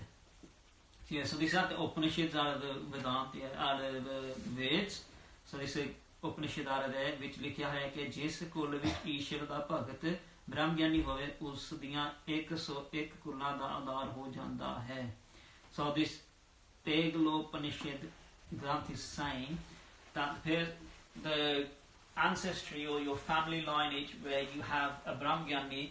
Yeah, so these are the Upanishads out of the Vedanta, out of the Veds. So this is Upanishad out of there, which लिखा है कि जिस कुल विच ईश्वर दा भगत ब्रह्म ज्ञानी होवे, उस दियां 101 कुलां दा आधार हो जांदा है. So this Peglopanishad Granth is saying that the ancestry or your family lineage where you have a Brahmgyani,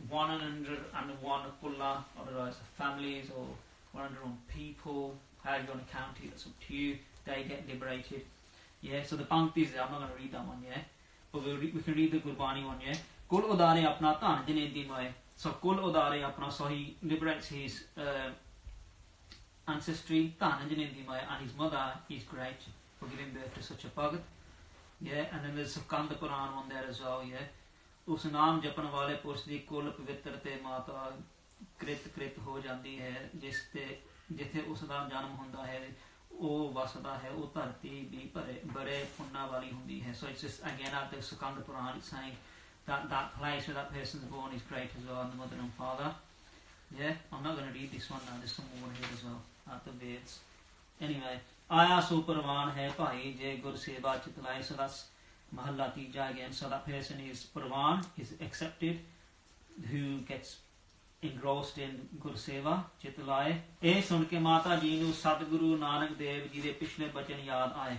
101 kulla, otherwise families or 101 people, how you want to count it, that's up to you, they get liberated. Yeah, so the Panktis, I'm not going to read that one, yeah, but we can read the Gurbani one, yeah. Kul udare apna tan jine di mai. So kul udare apna, so he liberates his ancestry, tan jine di mai, and his mother is great for giving birth to such a Bhagat. Yeah, and then there's Skanda Puran one there as well, yeah. ਉਸ ਨਾਮ ਜਪਣ ਵਾਲੇ ਪੁਰਸ਼ ਦੀ ਕੁੱਲ ਪਵਿੱਤਰ ਤੇ ਮਾਤਾ ਕ੍ਰਿਤ ਹੋ ਜਾਂਦੀ ਹੈ, ਜਿੱਥੇ ਉਸ ਦਾ ਜਨਮ ਹੁੰਦਾ ਹੈ, ਉਹ ਵਸਦਾ ਹੈ, ਉਹ ਧਰਤੀ ਵੀ ਬੜੇ ਪੁੰਨਾਂ ਵਾਲੀ ਹੁੰਦੀ ਹੈ. So it's just again at the Skanda Puran it's saying that place where that person's born is great as well, and the mother and father. Yeah, I'm not going to read this one now, there's some more here as well at the Veds. Anyway, ਆਇਆ ਸੋ ਪ੍ਰਵਾਨ ਹੈ ਭਾਈ ਜੇ ਗੁਰ ਸੇਵਾ ਚਿਤ ਲਾਏ. So that's mahalla tija again. So that person is pravan, is accepted, who gets engrossed in gur seva chit laye. ਇਹ ਸੁਣ ਕੇ ਮਾਤਾ ਜੀ ਨੂੰ ਸਤਿਗੁਰੂ ਨਾਨਕ ਦੇਵ ਜੀ ਦੇ ਪਿਛਲੇ ਬਚਨ ਯਾਦ ਆਏ.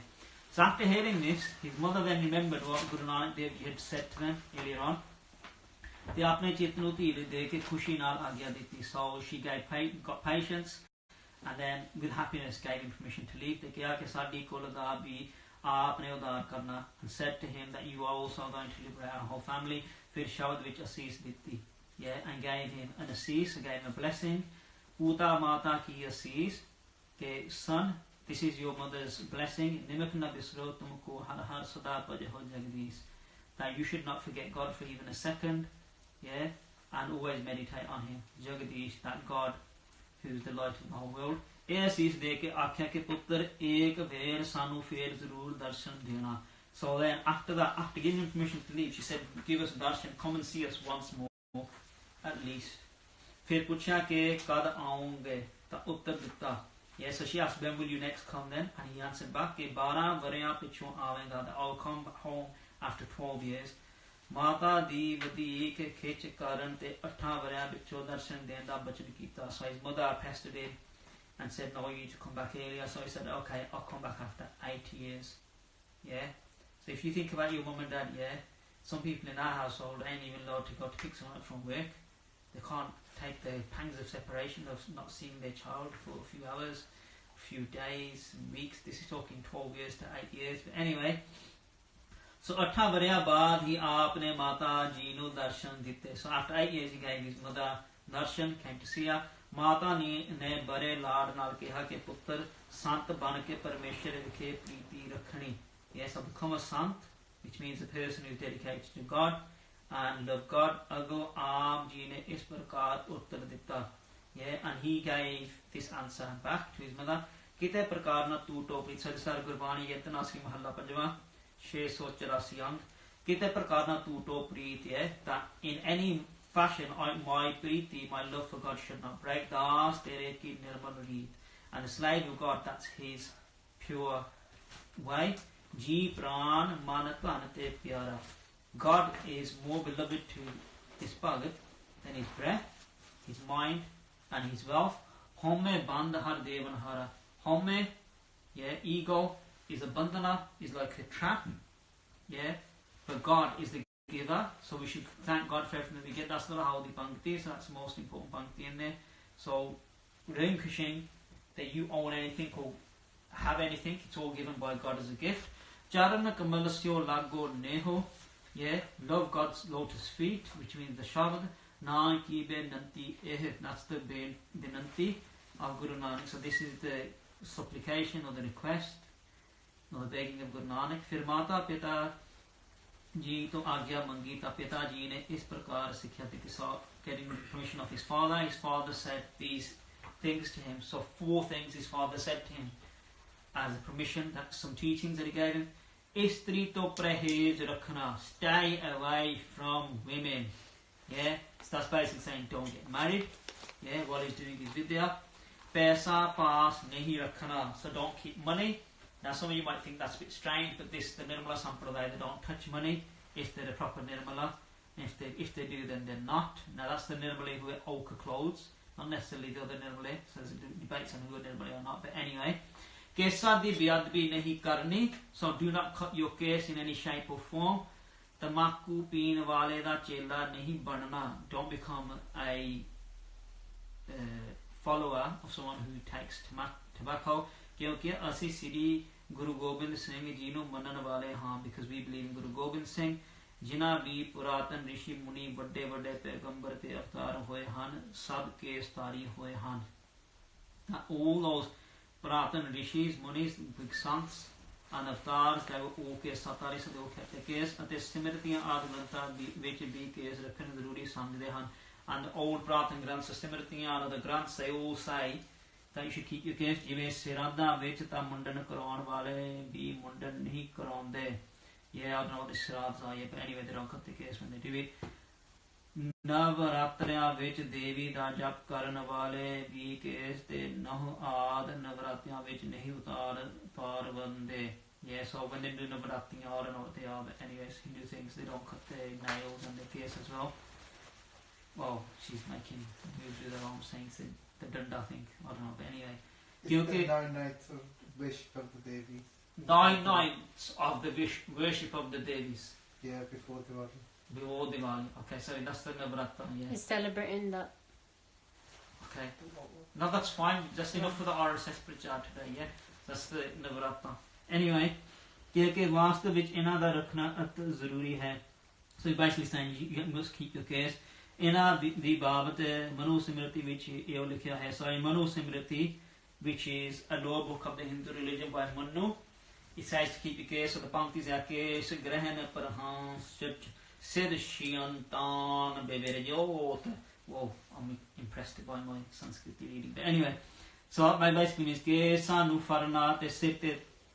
So after hearing this, his mother then remembered what Guru Nanak Dev Ji had said to them earlier on. ਤੇ ਆਪਣੇ ਚਿੱਤ ਨੂੰ ਧੀਰੇ ਦੇ ਕੇ ਖੁਸ਼ੀ ਨਾਲ ਆਗਿਆ ਦਿੱਤੀ. So she got patience, and then with happiness gave him permission to leave. ਤੇ ਕਿਹਾ ਕਿ ਸਾਡੀ ਕੁਲ ਦਾ ਵੀ ਆਪਨੇ ਉਦਾਰ ਕਰਨਾ, and said to him that you are also going to liberate our whole family. ਫਿਰ ਸ਼ਬਦ ਵਿੱਚ ਅਸੀਸ ਦਿੱਤੀ, yeah, and gave him an assist, gave him a blessing. Uta mata ki assist, ke son, this is your mother's blessing. Nimak na bisro tumko har har sada paje ho jagdish. That you should not forget God for even a second, yeah, and always meditate on him. Jagdish, that God who is the light of the whole world. ਇਹ ਅਸੀਸ ਦੇ ਕੇ ਆਖਿਆ ਕਿ ਪੁੱਤਰ ਇੱਕ ਵੇਰ ਸਾਨੂੰ ਫੇਰ ਜ਼ਰੂਰ ਦਰਸ਼ਨ ਦੇਣਾ. So then after that, after giving him permission to leave, she said, give us darshan, come and see us once more at least. ਫਿਰ ਪੁੱਛਿਆ ਕਿ ਕਦ ਆਉਂਗੇ, ਤਾਂ ਉੱਤਰ ਦਿੱਤਾ. Yeah, so she asked, when will you next come then? And he answered back ਕਿ 12 ਵਰਿਆਂ ਪਿੱਛੋਂ ਆਵੇਗਾ, that I'll come home after 12 years. ਮਾਤਾ ਦੀ ਵਧੀਕ ਖਿੱਚ ਕਾਰਨ ਤੇ 8 ਵਰਿਆਂ ਪਿੱਛੋਂ ਦਰਸ਼ਨ ਦੇਣ ਦਾ ਬਚਨ ਕੀਤਾ. So his mother pestered him and said, no, you need to come back earlier. So he said, okay, I'll come back after 8 years. Yeah, so if you think about your mum and dad, yeah, some people in our household ain't even allowed to go to pick someone up from work. They can't take the pangs of separation of not seeing their child for a few hours, a few days, weeks. This is talking 12 years to 8 years. But anyway, So 8 ਵਰਿਆਂ ਬਾਅਦ ਹੀ ਆਪ ਨੇ ਮਾਤਾ ਜੀ ਨੂੰ ਦਰਸ਼ਨ ਦਿੱਤੇ. So after 8 years he gave his mother darshan, came to see her. ਮਾਤਾ ਨੇ ਬੜੇ ਲਾਡ ਨਾਲ ਕਿਹਾ ਕਿ ਪੁੱਤਰ ਸੰਤ ਬਣ ਕੇ ਪਰਮੇਸ਼ਰ ਵਿਖੇ ਪ੍ਰੀਤੀ ਰੱਖਣੀ. Yes, I'll become a sant, which means a person who is dedicated to God and love God. Ago ਆਪ ਜੀ ਨੇ ਇਸ ਪ੍ਰਕਾਰ ਉੱਤਰ ਦਿੱਤਾ. Yeah, and he gave this answer back to his mother. ਕਿਤੇ ਪ੍ਰਕਾਰ ਨਾ ਤੂੰ ਟੋਪੀ ਸਰ ਗੁਰਬਾਣੀ ਯਤਨਾਸੀ ਮਹੱਲਾ ਪੰਜਵਾਂ 684 ਅੰਗ. ਕਿਤੇ ਪ੍ਰਕਾਰ ਨਾ ਤੂੰ ਪ੍ਰੀਤ ਹੈ that in any fashion my priti, my love for God should not break. Das tere ki nirmal reed. And the slave of God, that's his pure way. Ji pran man tan te pyara. God is more beloved to his bhagat than his breath, his mind and his wealth. Home band har devan hara. Home, yeah, ego is a bandhana, is like a trap, yeah, but God is the giver, so we should thank God for everything that we get. That's not how the pankti is, that's the most important pankti in there. So relinquishing that you own anything or have anything, it's all given by God as a gift. Charana kamalasyo lago neho, yeah, love God's lotus feet, which means the Shabad. Na ki be nanti eh, that's the nanti of Guru Nanak. So this is the supplication or the request or the begging of Guru Nanak. फिर माता पिता जी तो आज्ञा मंगी ता पिता जी ने इस प्रकार शिक्षा दी. So getting permission of his father said these things to him. So 4 things his father said to him as a permission, that's some teachings that he gave him. Istri to prehez rakhna, stay away from women. Yeah, so that's basically saying don't get married. Yeah, while he's doing his vidya. Paisa paas nahi rakhna, so don't keep money. Now some of you might think that's a bit strange, but this, the Nirmala Sampardai, they don't touch money if they're the proper Nirmala. If they do, then they're not. Now that's the Nirmala who wear ochre clothes, not necessarily the other Nirmala. So there's debates on who are Nirmala or not, but anyway. Kesa di biadbi nahi karni, so do not cut your case in any shape or form. Tamaku peen wale da chela nahi banana, don't become a follower of someone who takes tobacco. क्योंकि असी श्री गुरु गोबिंद सिंह जी ਨੂੰ ਮੰਨਣ ਵਾਲੇ ਹਾਂ, because we believe in Guru Gobind Singh, ਜਿਨ੍ਹਾਂ ਵੀ ਪੁਰਾਤਨ ਰਿਸ਼ੀ ਮੁਨੀ ਵੱਡੇ ਵੱਡੇ ਪੈਗੰਬਰ ਤੇ ਅਵਤਾਰ ਹੋਏ ਹਨ, ਸਭ ਕੇ ਸਤਾਰੀ ਹੋਏ ਹਨ. All those ਪੁਰਾਤਨ rishis, munis, big saints and avatars, they were all ਕੇ ਸਤਾਰੀ ਸਦੇ ਉਹ ਖੇਤੇ ਕੇਸ ਅਤੇ ਸਿਮਰਤੀਆਂ ਆਦਿ ਗ੍ਰੰਥਾਂ ਵਿੱਚ ਵੀ ਕੇਸ ਰੱਖਣ ਜ਼ਰੂਰੀ ਸਮਝਦੇ ਹਨ. And the old Pratan Granths, the Simratiyan or the Granths, they all say that you should keep your case. ਜਿਵੇਂ ਸਿਰਾਧਾਂ ਵਿੱਚ ਤਾਂ ਮੁੰਡਨ ਕਰਾਉਣ ਵਾਲੇ ਵੀ ਮੁੰਡਨ ਨਹੀਂ ਕਰਾਉਂਦੇ. Yeah, I don't know what the shraddhs are yet, but anyway, they don't cut the case when they do it. ਨਵਰਾਤਰਿਆਂ ਵਿੱਚ ਦੇਵੀ ਦਾ ਜਪ ਕਰਨ ਵਾਲੇ ਵੀ ਕੇਸ ਤੇ ਨਹ ਆਦ ਨਵਰਾਤਰਿਆਂ ਵਿੱਚ ਨਹੀਂ ਉਤਾਰ ਬੰਦੇ. Yeah, so when they do navratri, I don't know what they are, but anyways, Hindu things, they don't cut their nails and their case as well. Well, she's making moves with her arm saying the danda thing, I don't know, but anyway. It's the 9 nights of worship of the Devis. 9 nights of the worship of the Devis. Yeah, before Diwali. Before Diwali, okay, so that's the Navratra, yeah. It's celebrating that. Okay. No, that's fine, just enough for the RSS Prachar today, yeah? That's the Navratra. Anyway, ਕਿ ਵਾਸਤਵ ਵਿੱਚ ਇਹਨਾਂ ਦਾ ਰੱਖਣਾ ਅਤ ਜ਼ਰੂਰੀ ਹੈ. So he's basically saying you must keep your case. ਇਹਨਾਂ ਦੀ ਬਾਬਤ ਮਨੂ ਸਿਮਰਤੀ ਵਿੱਚ ਇਹ ਲਿਖਿਆ ਹੈ. So in Manu Simriti, which is a law book of the Hindu religion by Manu, it says to keep your case. So the panktis are case grahan parhans sid shiantan beverjot. Whoa, I'm impressed by my Sanskrit reading. But anyway, so that basically means ke sanu farna te sitte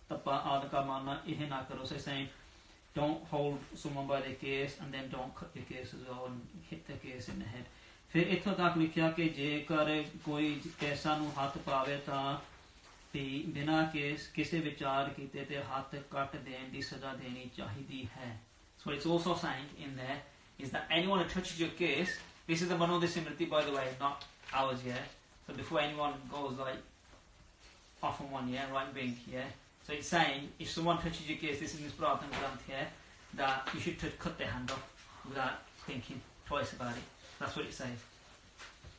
tapa adka mana ihe na karo. So saying don't hold someone by their case and then don't cut your case as well and hit their case in the head. ਫਿਰ ਇੱਥੋਂ ਤੱਕ ਲਿਖਿਆ ਕਿ ਜੇਕਰ ਕੋਈ ਕੇਸਾਂ ਨੂੰ ਹੱਥ ਪਾਵੇ ਤਾਂ ਵੀ ਬਿਨਾਂ ਕਿਸੇ ਵਿਚਾਰ ਕੀਤੇ ਤੇ ਹੱਥ ਕੱਟ ਦੇਣ ਦੀ ਸਜ਼ਾ ਦੇਣੀ ਚਾਹੀਦੀ ਹੈ. So what it's also saying in there is that anyone who touches your case, this is the Manodya Simriti by the way, not ours, yeah? So before anyone goes like off on one, yeah, right wing, yeah? So it's saying, if someone touches your case, this is this Pratan Granth here, that you should cut their hand off without thinking twice about it. That's what it says.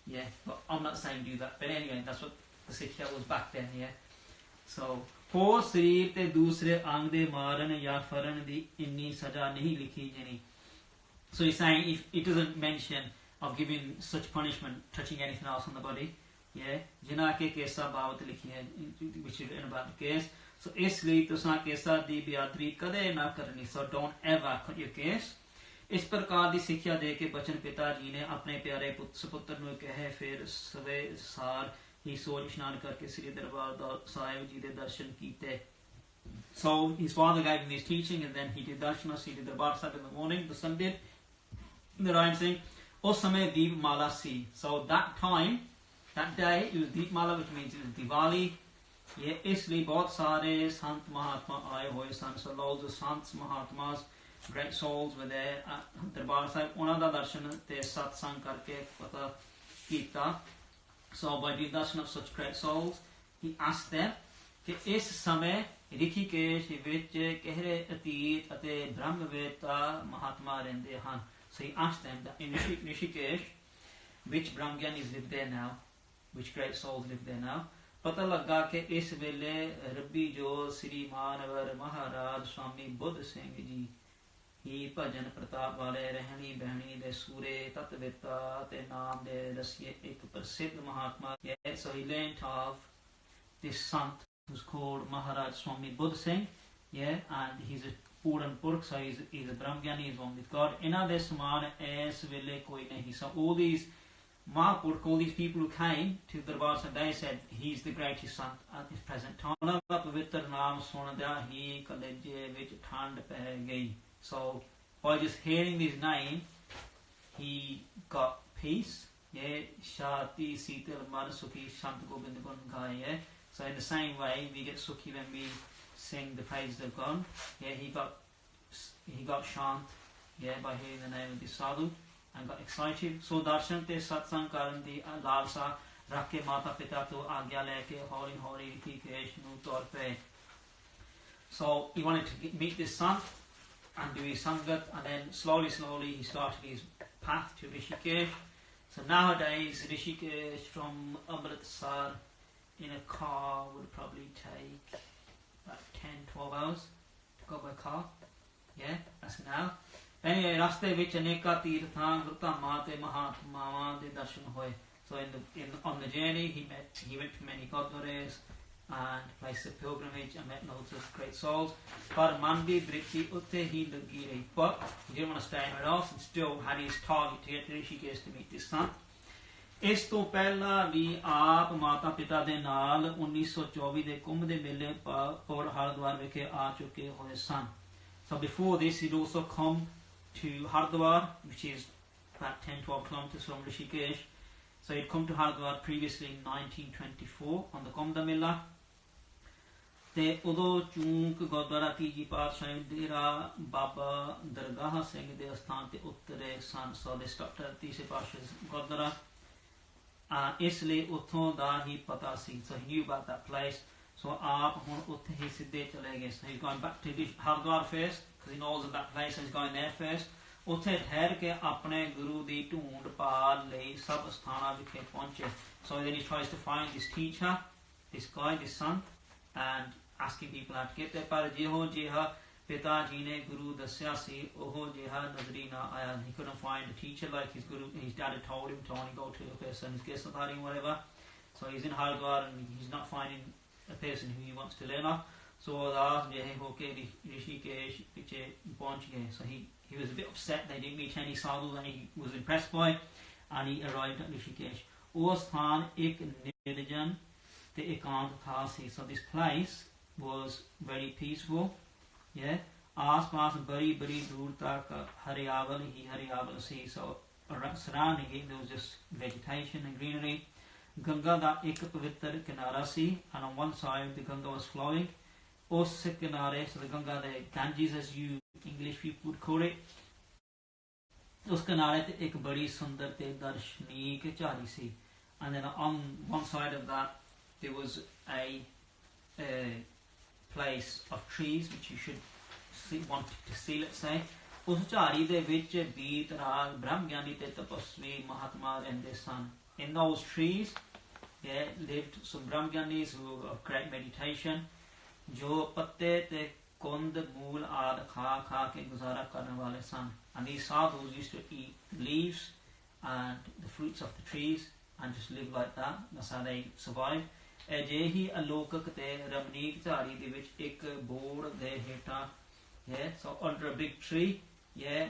Yeah, but I'm not saying do that. But anyway, that's what the Sikha was back then, yeah. So ਹੋਰ ਸਰੀਰ ਤੇ ਦੂਸਰੇ ਅੰਗ ਦੇ ਮਾਰਨ ਜਾਂ ਫਰਨ ਦੀ ਇੰਨੀ ਸਜ਼ਾ ਨਹੀਂ ਲਿਖੀ ਜਾਣੀ. So he's saying if it doesn't mention of giving such punishment, touching anything else on the body, yeah, जिन्ना के केसा बाबत लिखी है, which is written about the case. So इसलिए तुसां केसा दी बियादरी कदे ना करनी. So don't ever cut your case. इस प्रकार दी सिक्ख्या दे के बचन पिता जी ने अपने प्यारे सुपुत्र ਨੂੰ कहे. फिर सवे सार ही सोच इशनान करके श्री दरबार साहिब जी दे दर्शन कीते. So his father gave him his teaching, and then he did darshan of Sri Darbar Sahib in the morning. The son did. Narayan Singh. Us samay Deep Mala si. So that time, that day, it was Deep Mala, which means it was Diwali. Yeah, isliye bahut sare Sant Mahatma aaye hoye san. So loads of Sants, Mahatmas, great souls were there at Darbar Sahib. Unna da darshan te satsang karke pata kita. So by the darshan of such great souls, he asked them कि इस समय ऋषिकेश विच किहड़े अतीत अते ब्रह्मवेता महात्मा रहंदे हन. So he asked them that in Rishikesh, which Brahmgyanis live there now, which great souls live there now. पता लगा कि इस वेले रब्बी जो श्री मानवर महाराज स्वामी बुद्ध सिंह जी ही भजन प्रताप वाले रहनी बहनी दे सूरे तत्ववेता ते नाम दे रसिए एक प्रसिद्ध महात्मा. So he learnt of this sant who's called Maharaj Swami Buddha Singh, yeah, and he's a Puran Purk, so he's a Brahmgyani, he's one with God. Inna de saman es vele koi nahi. So all these Mahapurk, all these people who came to Darbar Sahib, they said he's the greatest sant at this present time. Pavitr naam sunada hi kaleje vich thand peh gayi. So by just hearing his name, he got peace. Yeah, Shati Sital Mar Sukhi Sant Gobind Gun Gai. Yeah. So in the same way, we get sukhi when we sing the praises of God. Yeah, he got shant, yeah, by hearing the name of the sadhu and got excited. So darshan te satsang karan di lalsa rakhe mata pita to agya leke hori hori Rishikesh nu taur pe. So he wanted to meet this sant and do his sangat, and then slowly he started his path to Rishikesh. So nowadays Rishikesh from Amritsar in a car would probably take about 10-12 hours to go by car. Yeah, that's now. Anyway, raste vich aneka tirthan gurtama te mahatmavan de darshan hoye. So on the journey he went to many gurdwaras and places of pilgrimage and met loads of great souls. Par man bhi britti utte hi lagi rahi. But he didn't want to stay anywhere else and still had his target to get to Rishikesh to meet this sant. ਇਸ ਤੋਂ ਪਹਿਲਾਂ ਵੀ ਆਪ ਮਾਤਾ ਪਿਤਾ ਦੇ ਨਾਲ 1924 ਦੇ ਕੁੰਭ ਦੇ ਮੇਲੇ ਪੌੜ ਹਰਦੁਆਰ ਵਿਖੇ ਆ ਚੁੱਕੇ ਹੋਏ ਸਨ. So before this he'd also come to Hardwar, which is about 10-12 kilometers from Rishikesh. So he'd come to Hardwar previously in 1924 on the Kumbh da Mela. ਤੇ ਉਦੋਂ ਚੂੰਕ ਗੁਰਦੁਆਰਾ ਤੀਜੀ ਪਾਤਸ਼ਾਹੀ ਡੇਰਾ ਬਾਬਾ ਦਰਗਾਹ ਸਿੰਘ ਦੇ ਅਸਥਾਨ ਤੇ ਉਤਰੇ ਸਨ. So they stopped at ਤੀਸਰੇ ਪਾਤਸ਼ਾਹੀ ਗੁਰਦੁਆਰਾ. इसलिए उथों दा ही पता सी. So he knew about that place. So आप हुन उत्थे ही सिद्धे चले गए. So he's going back to Hardwar first because he knows of that place, so he's going there first. उत्थे ठहर के अपने गुरु दी ढूंढ पाल लई सब स्थाना विखे पहुंचे. So then he tries to find this teacher, this guy, this sant, and asking people how to get there. पर जिहो जिहा पिता जी ने गुरु दस्या सी ओहो जिहा नजरी ना आया. He couldn't find a teacher like his guru, his dad had told him to only go to a person who's Gesatari or whatever. So he's in Hardwar and he's not finding a person who he wants to learn of. So that's je hoke Rishikesh piche pahunch gaye. So he was a bit upset they didn't meet any sadhus, and he was impressed by it, and he arrived at Rishikesh. ਉਹ ਸਥਾਨ ਇੱਕ ਨਿਰਜਨ ਤੇ ਇਕਾਂਤ ਥਾਂ ਸੀ. So this place was very peaceful. Yeah, आस-पास बड़ी दूर तक हरियावल ही हरियावल सी. So surrounding it there was just vegetation and greenery. Ganga दा एक पवित्र किनारा सी, and on one side the Ganga was flowing. उस किनारे, so the Ganga, the Ganges as you English people would call it, उस किनारे ते एक बड़ी सुंदर ते दर्शनीय झाड़ी सी. And then on one side of that there was a place of trees which you should want to see, let's say. ਉਸ ਝਾੜੀ ਦੇ ਵਿੱਚ ਬੀਤ ਰਾਤ ਬ੍ਰਹਮਗਿਆਨੀ ਤੇ ਤਪਸਵੀ ਮਹਾਤਮਾ ਰਹਿੰਦੇ ਸਨ. In those trees there lived some Brahmgyanis who were of great meditation, जो पत्ते ते kund mool aad kha kha ke guzara karne wale san. And these sadhus used to eat leaves and the fruits of the trees and just live like that. That's how they survived. ਅਜਿਹੀ ਅਲੋਕਕ ਤੇ ਰਮਣੀਕ ਝਾੜੀ ਦੇ ਵਿੱਚ ਇੱਕ ਬੋੜ ਦੇ ਹੇਠਾਂ so under a big tree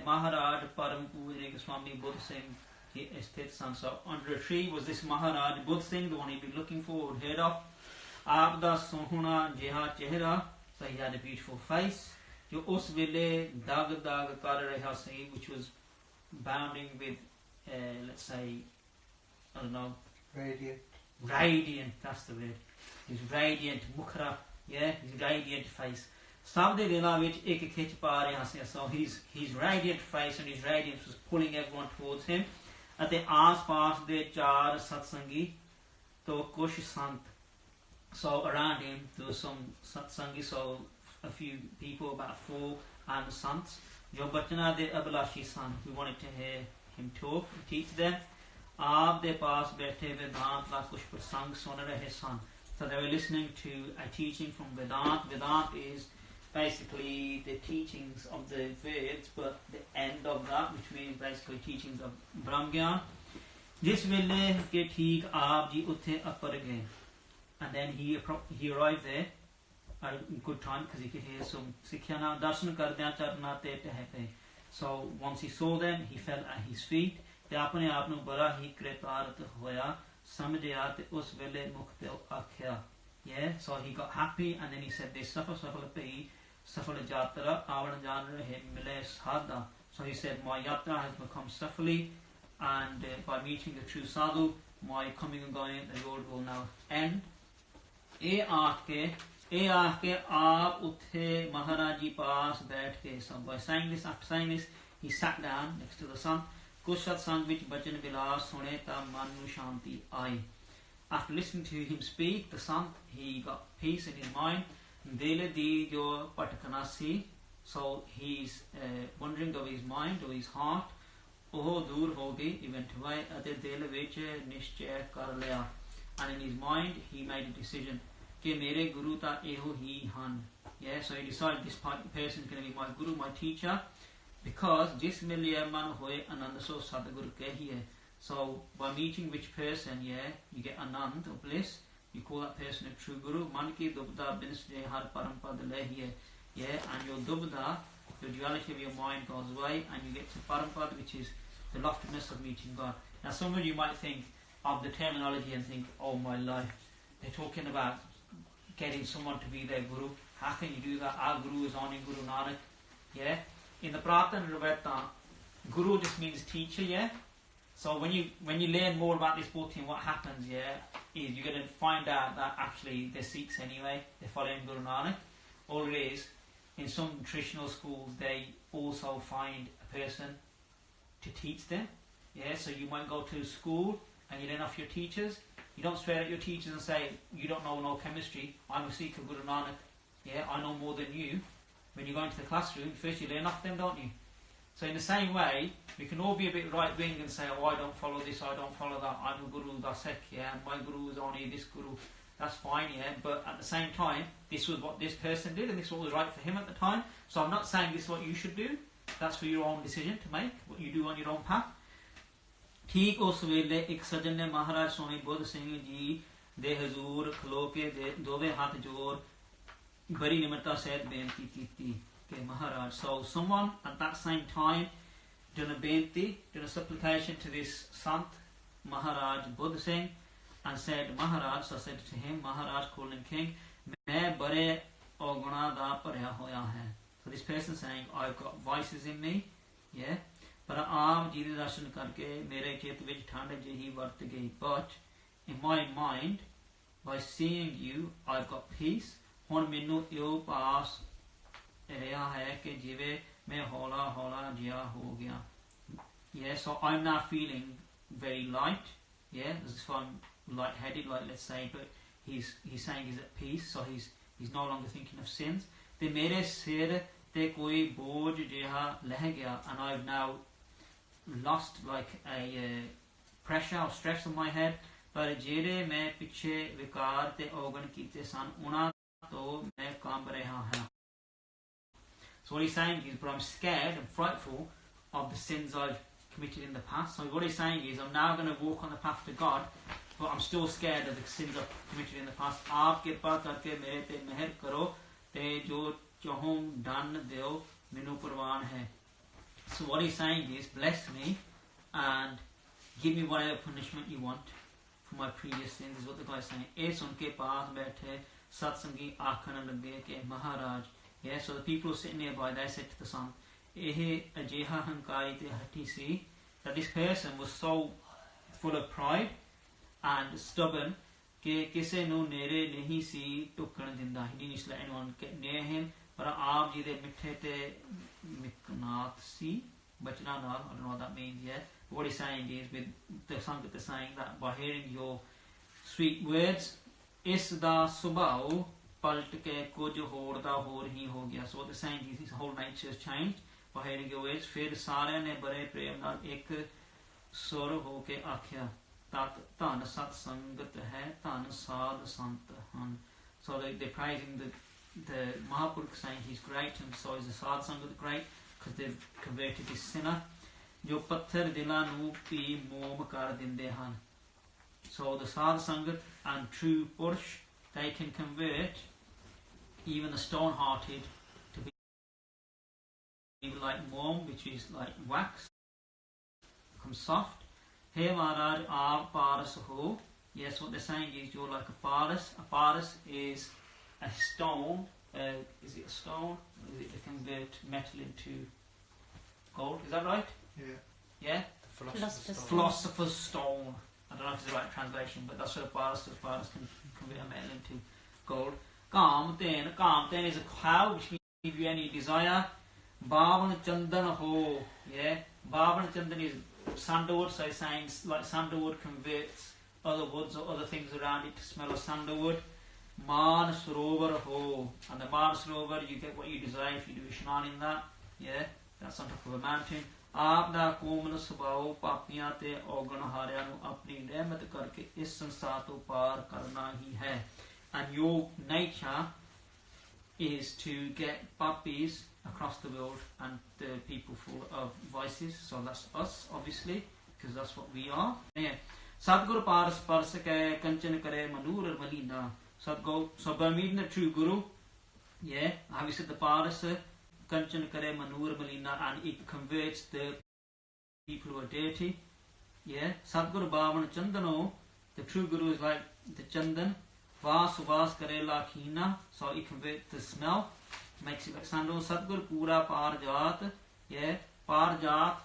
Maharaj Param Pujnik Swami Buddha Singh sthit san. So under a tree was this Maharaj Buddha Singh, the one he'd been looking for, heard of. Aap da sohna jiha chehra, so he had a beautiful face, jo us vele dag dag kar reha si, which was bounding with let's say, I don't know, radiant, that's the word. His radiant mukhra, his radiant face. Sab de dila vich ek khich pa reha si. So his radiant face and his radiance was pulling everyone towards him. Ate aas paas de char satsangi to kush sant. So around him there was some satsangi, so a few people, about 4, and sants jo bachna de ablashi san, who wanted to hear him talk and teach them. Aap de paas baithe Vedant la kush prasang sun rahe san. So they were listening to a teaching from Vedant. Vedant is basically the teachings of the Veds, but the end of that, which means basically teachings of Brahmgyan. Jis vele ke theek aap ji utthe appar gaye, and then he arrived there at a good time because he could hear some sikhya darshan kardiyan charna te tehte. So once he saw them, he fell at his feet. Te apne aap nu bada hi kritaarth hoya, samjhya te us vele mukh te akhya. So he got happy, and then he said, "They suffer pai safal jatra avan jan rahe mile sadha." So he said, my yatra has become safely, and by meeting the true sadhu, my coming and going the road will now end. E aake aap uthe Maharaj ji paas baith ke. So by saying this, after saying this, he sat down next to the sun. Kush satsang vich bachan bilas sune ta man nu shanti aayi. After listening to him speak, the Sant, he got peace in his mind. Dele di jo patkanasi, so he's wondering of his mind, of his heart. Oh dur hogi, he went away. Ate dele vich nishchay kar liya, and in his mind he made a decision. Ke mere guru ta eho hi han. So he decided this person is going to be my guru, my teacher, because jis miliya man hoye anand so sadguru ke hi hai. So by meeting which person, you get anand or bliss. You call that person a true guru. Man ki dubda binsde har parampad lehiye. And your dubda, the duality of your mind goes away, and you get to parampad, which is the loftiness of meeting God. Now some of you might think of the terminology and think, oh my life, they're talking about getting someone to be their guru. How can you do that? Our guru is only Guru Nanak. In the Pratan Raveta, guru just means teacher, So when you learn more about this bhakti and what happens, is you're going to find out that actually they're Sikhs anyway, they're following Guru Nanak. All it is, in some traditional schools, they also find a person to teach them. So you might go to school and you learn off your teachers. You don't swear at your teachers and say, you don't know no chemistry, I'm a Sikh of Guru Nanak, I know more than you. When you go into the classroom, first you learn off them, don't you? So in the same way, we can all be a bit right-wing and say, oh, I don't follow this, I don't follow that, I'm a guru, that's it, and my guru is only this guru. That's fine, but at the same time, this was what this person did, and this was what was right for him at the time. So I'm not saying this is what you should do. That's for your own decision to make, what you do on your own path. ठीक उस वेले एक सज्जन ने महाराज स्वामी बुद्ध सिंह जी दे हजूर खलो के दोवे हाथ जोड़ बड़ी निमरता सहित बेनती की के महाराज. So someone at that same time done a benti, done a supplication to this Sant Maharaj Buddha Singh, and said, Maharaj, so said to him, Maharaj calling king, मैं बड़े अवगुणा दा भरिया होया है. So this person saying, I've got vices in me, पर आप जी दे दर्शन करके मेरे चित्त विच ठंड जही वर्त गई. But in my mind, by seeing you, I've got peace. हुण मैनू इहो पास ਰਿਹਾ है कि जिवे मैं हौला हौला जिया हो गया. So I'm now feeling very light, as if I'm light-headed, like let's say, but he's saying he's at peace, so he's no longer thinking of sins. ते मेरे सिर ते कोई बोझ जिहा लह गया, and I've now lost like a pressure or stress on my head. पर जेरे मैं पिछे विकार ते औगण कीते सन उना तो to main kaam raha haan. So what he's saying is, but I'm scared and frightful of the sins I've committed in the past. So what he's saying is, I'm now going to walk on the path to God, but I'm still scared of the sins I've committed in the past. Aap kirpa karke mere te meher karo, te jo chahum dan deo minu parwan hai. So what he's saying is, bless me and give me whatever punishment you want for my previous sins, is what the guy is saying. Es unke paas baithe satsangi aakhan lage ke Maharaj. Yeah, so the people who are sitting nearby, they said to the son, Ehe ajeha hankari te hati si, that this person was so full of pride and stubborn ke kise nu nere nahi si tukkan dinda. He didn't used to let anyone get near him. But aap ji de mithe te miknaat si bachna naal, I don't know what that means, yeah. What he's saying is, with the Sangat is saying that by hearing your sweet words, is da subao palt ke kuj hor da hor hi ho gaya. So what they're saying is his whole nature has changed by hearing your words. Fir sare ne bare prem naal ek sur ho ke akhya tat tan sat sangat hai tan sad sant han. So they're praising the Mahapurush, saying he's great, and so is the sad sangat great because they've converted this sinner. Jo patthar dila nu pi mom kar dinde han. So the sad sangat and true purush, they can convert even the stone-hearted to be like mom, which is like wax, become soft. Hey Maharaj, aap paras ho. Yes, what they're saying is you're like a paras. A paras is a stone. Is it a stone? Or is it to convert metal into gold? Is that right? Yeah. Yeah? Philosopher's stone. I don't know if it's the right translation, but that's what a paras does. Paras can convert a metal into gold. Kam is a cloud which can give you any desire. Bhavan chandan ho. Yeah? Bhavan chandan is sandalwood, so it's saying like sandalwood converts other woods or other things around it to smell of sandalwood. Man Sarovar ho. And the Man Sarovar, you get what you desire if you do Ishnan in that. Yeah? That's on top of a mountain. Aap da komal sabao papiyan te ogan harya nu apni rehmat karke is sansar to par karna hi hai. And your nature is to get puppies across the world and the people full of vices. So that's us, obviously, because that's what we are. Yeah. Sadguru paras parsake kanchan kare manur malina. Sadguru, so by meeting the true Guru, yeah, how we said the paras kanchan kare manur malina, and it converts the people who are dirty. Yeah. Sadguru bhavan chandano, the true Guru is like the chandan. Vas kare lakhina, so it converts the smell, makes it like sandal. Sadguru pura parjat, yeah, parjat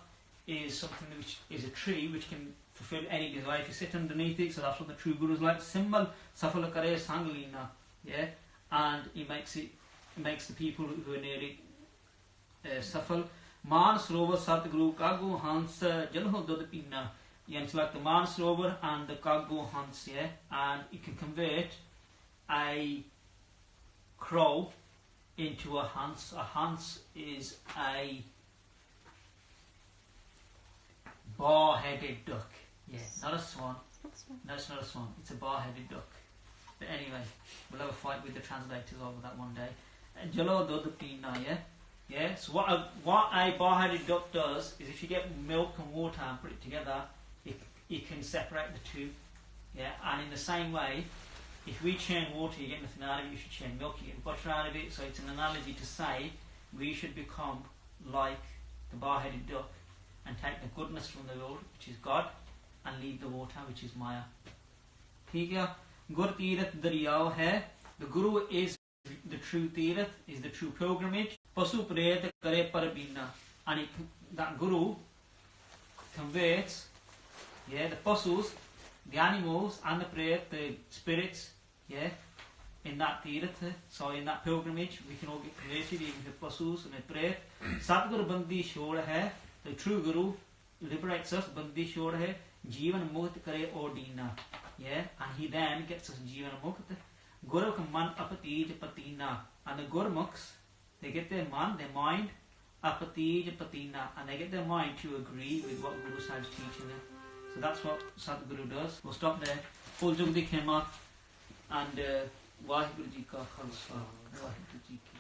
is something which is a tree which can fulfill any desire if you sit underneath it. So that's what the true Guru is like. Symbol safala kare sanglina, yeah, and it makes the people who are near it safal. Man Sarovar Sadguru Kagu Hans Jalho Dod Pina. Yeah, it's like the Man Sarovar and the Kagu Hans, yeah, and it can convert a crow into a Hans. A Hans is a bar-headed duck. Yeah, not a swan. No, it's not a swan. It's a bar-headed duck. But anyway, we'll have a fight with the translators over that one day. Jalo Dod Pina, yeah. Yeah, so what a bar-headed duck does is if you get milk and water and put it together, it can separate the two. Yeah, and in the same way, if we churn water, you get nothing out of it. You should churn milk, you get butter out of it. So it's an analogy to say we should become like the bar-headed duck and take the goodness from the world, which is God, and leave the water, which is Maya. ठीक है? Gur Tirath Dariyao hai. The Guru is the true Tirath, is the true pilgrimage. Pasu Prayat Kare Parabina. And that Guru converts, yeah, the pasus, the animals, and the prayat, the spirits, yeah, in that Tirath, so in that pilgrimage, we can all get converted, even the pasus and the prayat. Satguru Bandi Shor hai. The true Guru liberates us, Bandi Shor hai. Jivan Mukt Kare Ordina. Yeah, and he then gets us Jivan Mukt. Guruk Man Apatij Patina. And the Gurmukhs, they get their man, their mind, Apatij Patina, and they get their mind to agree with what Guru Sahib is teaching them. So that's what Sadguru does. We'll stop there. Full Jugdi Khema, and Vaheguru Ji Ka Khalsa, Vaheguru Ji Ki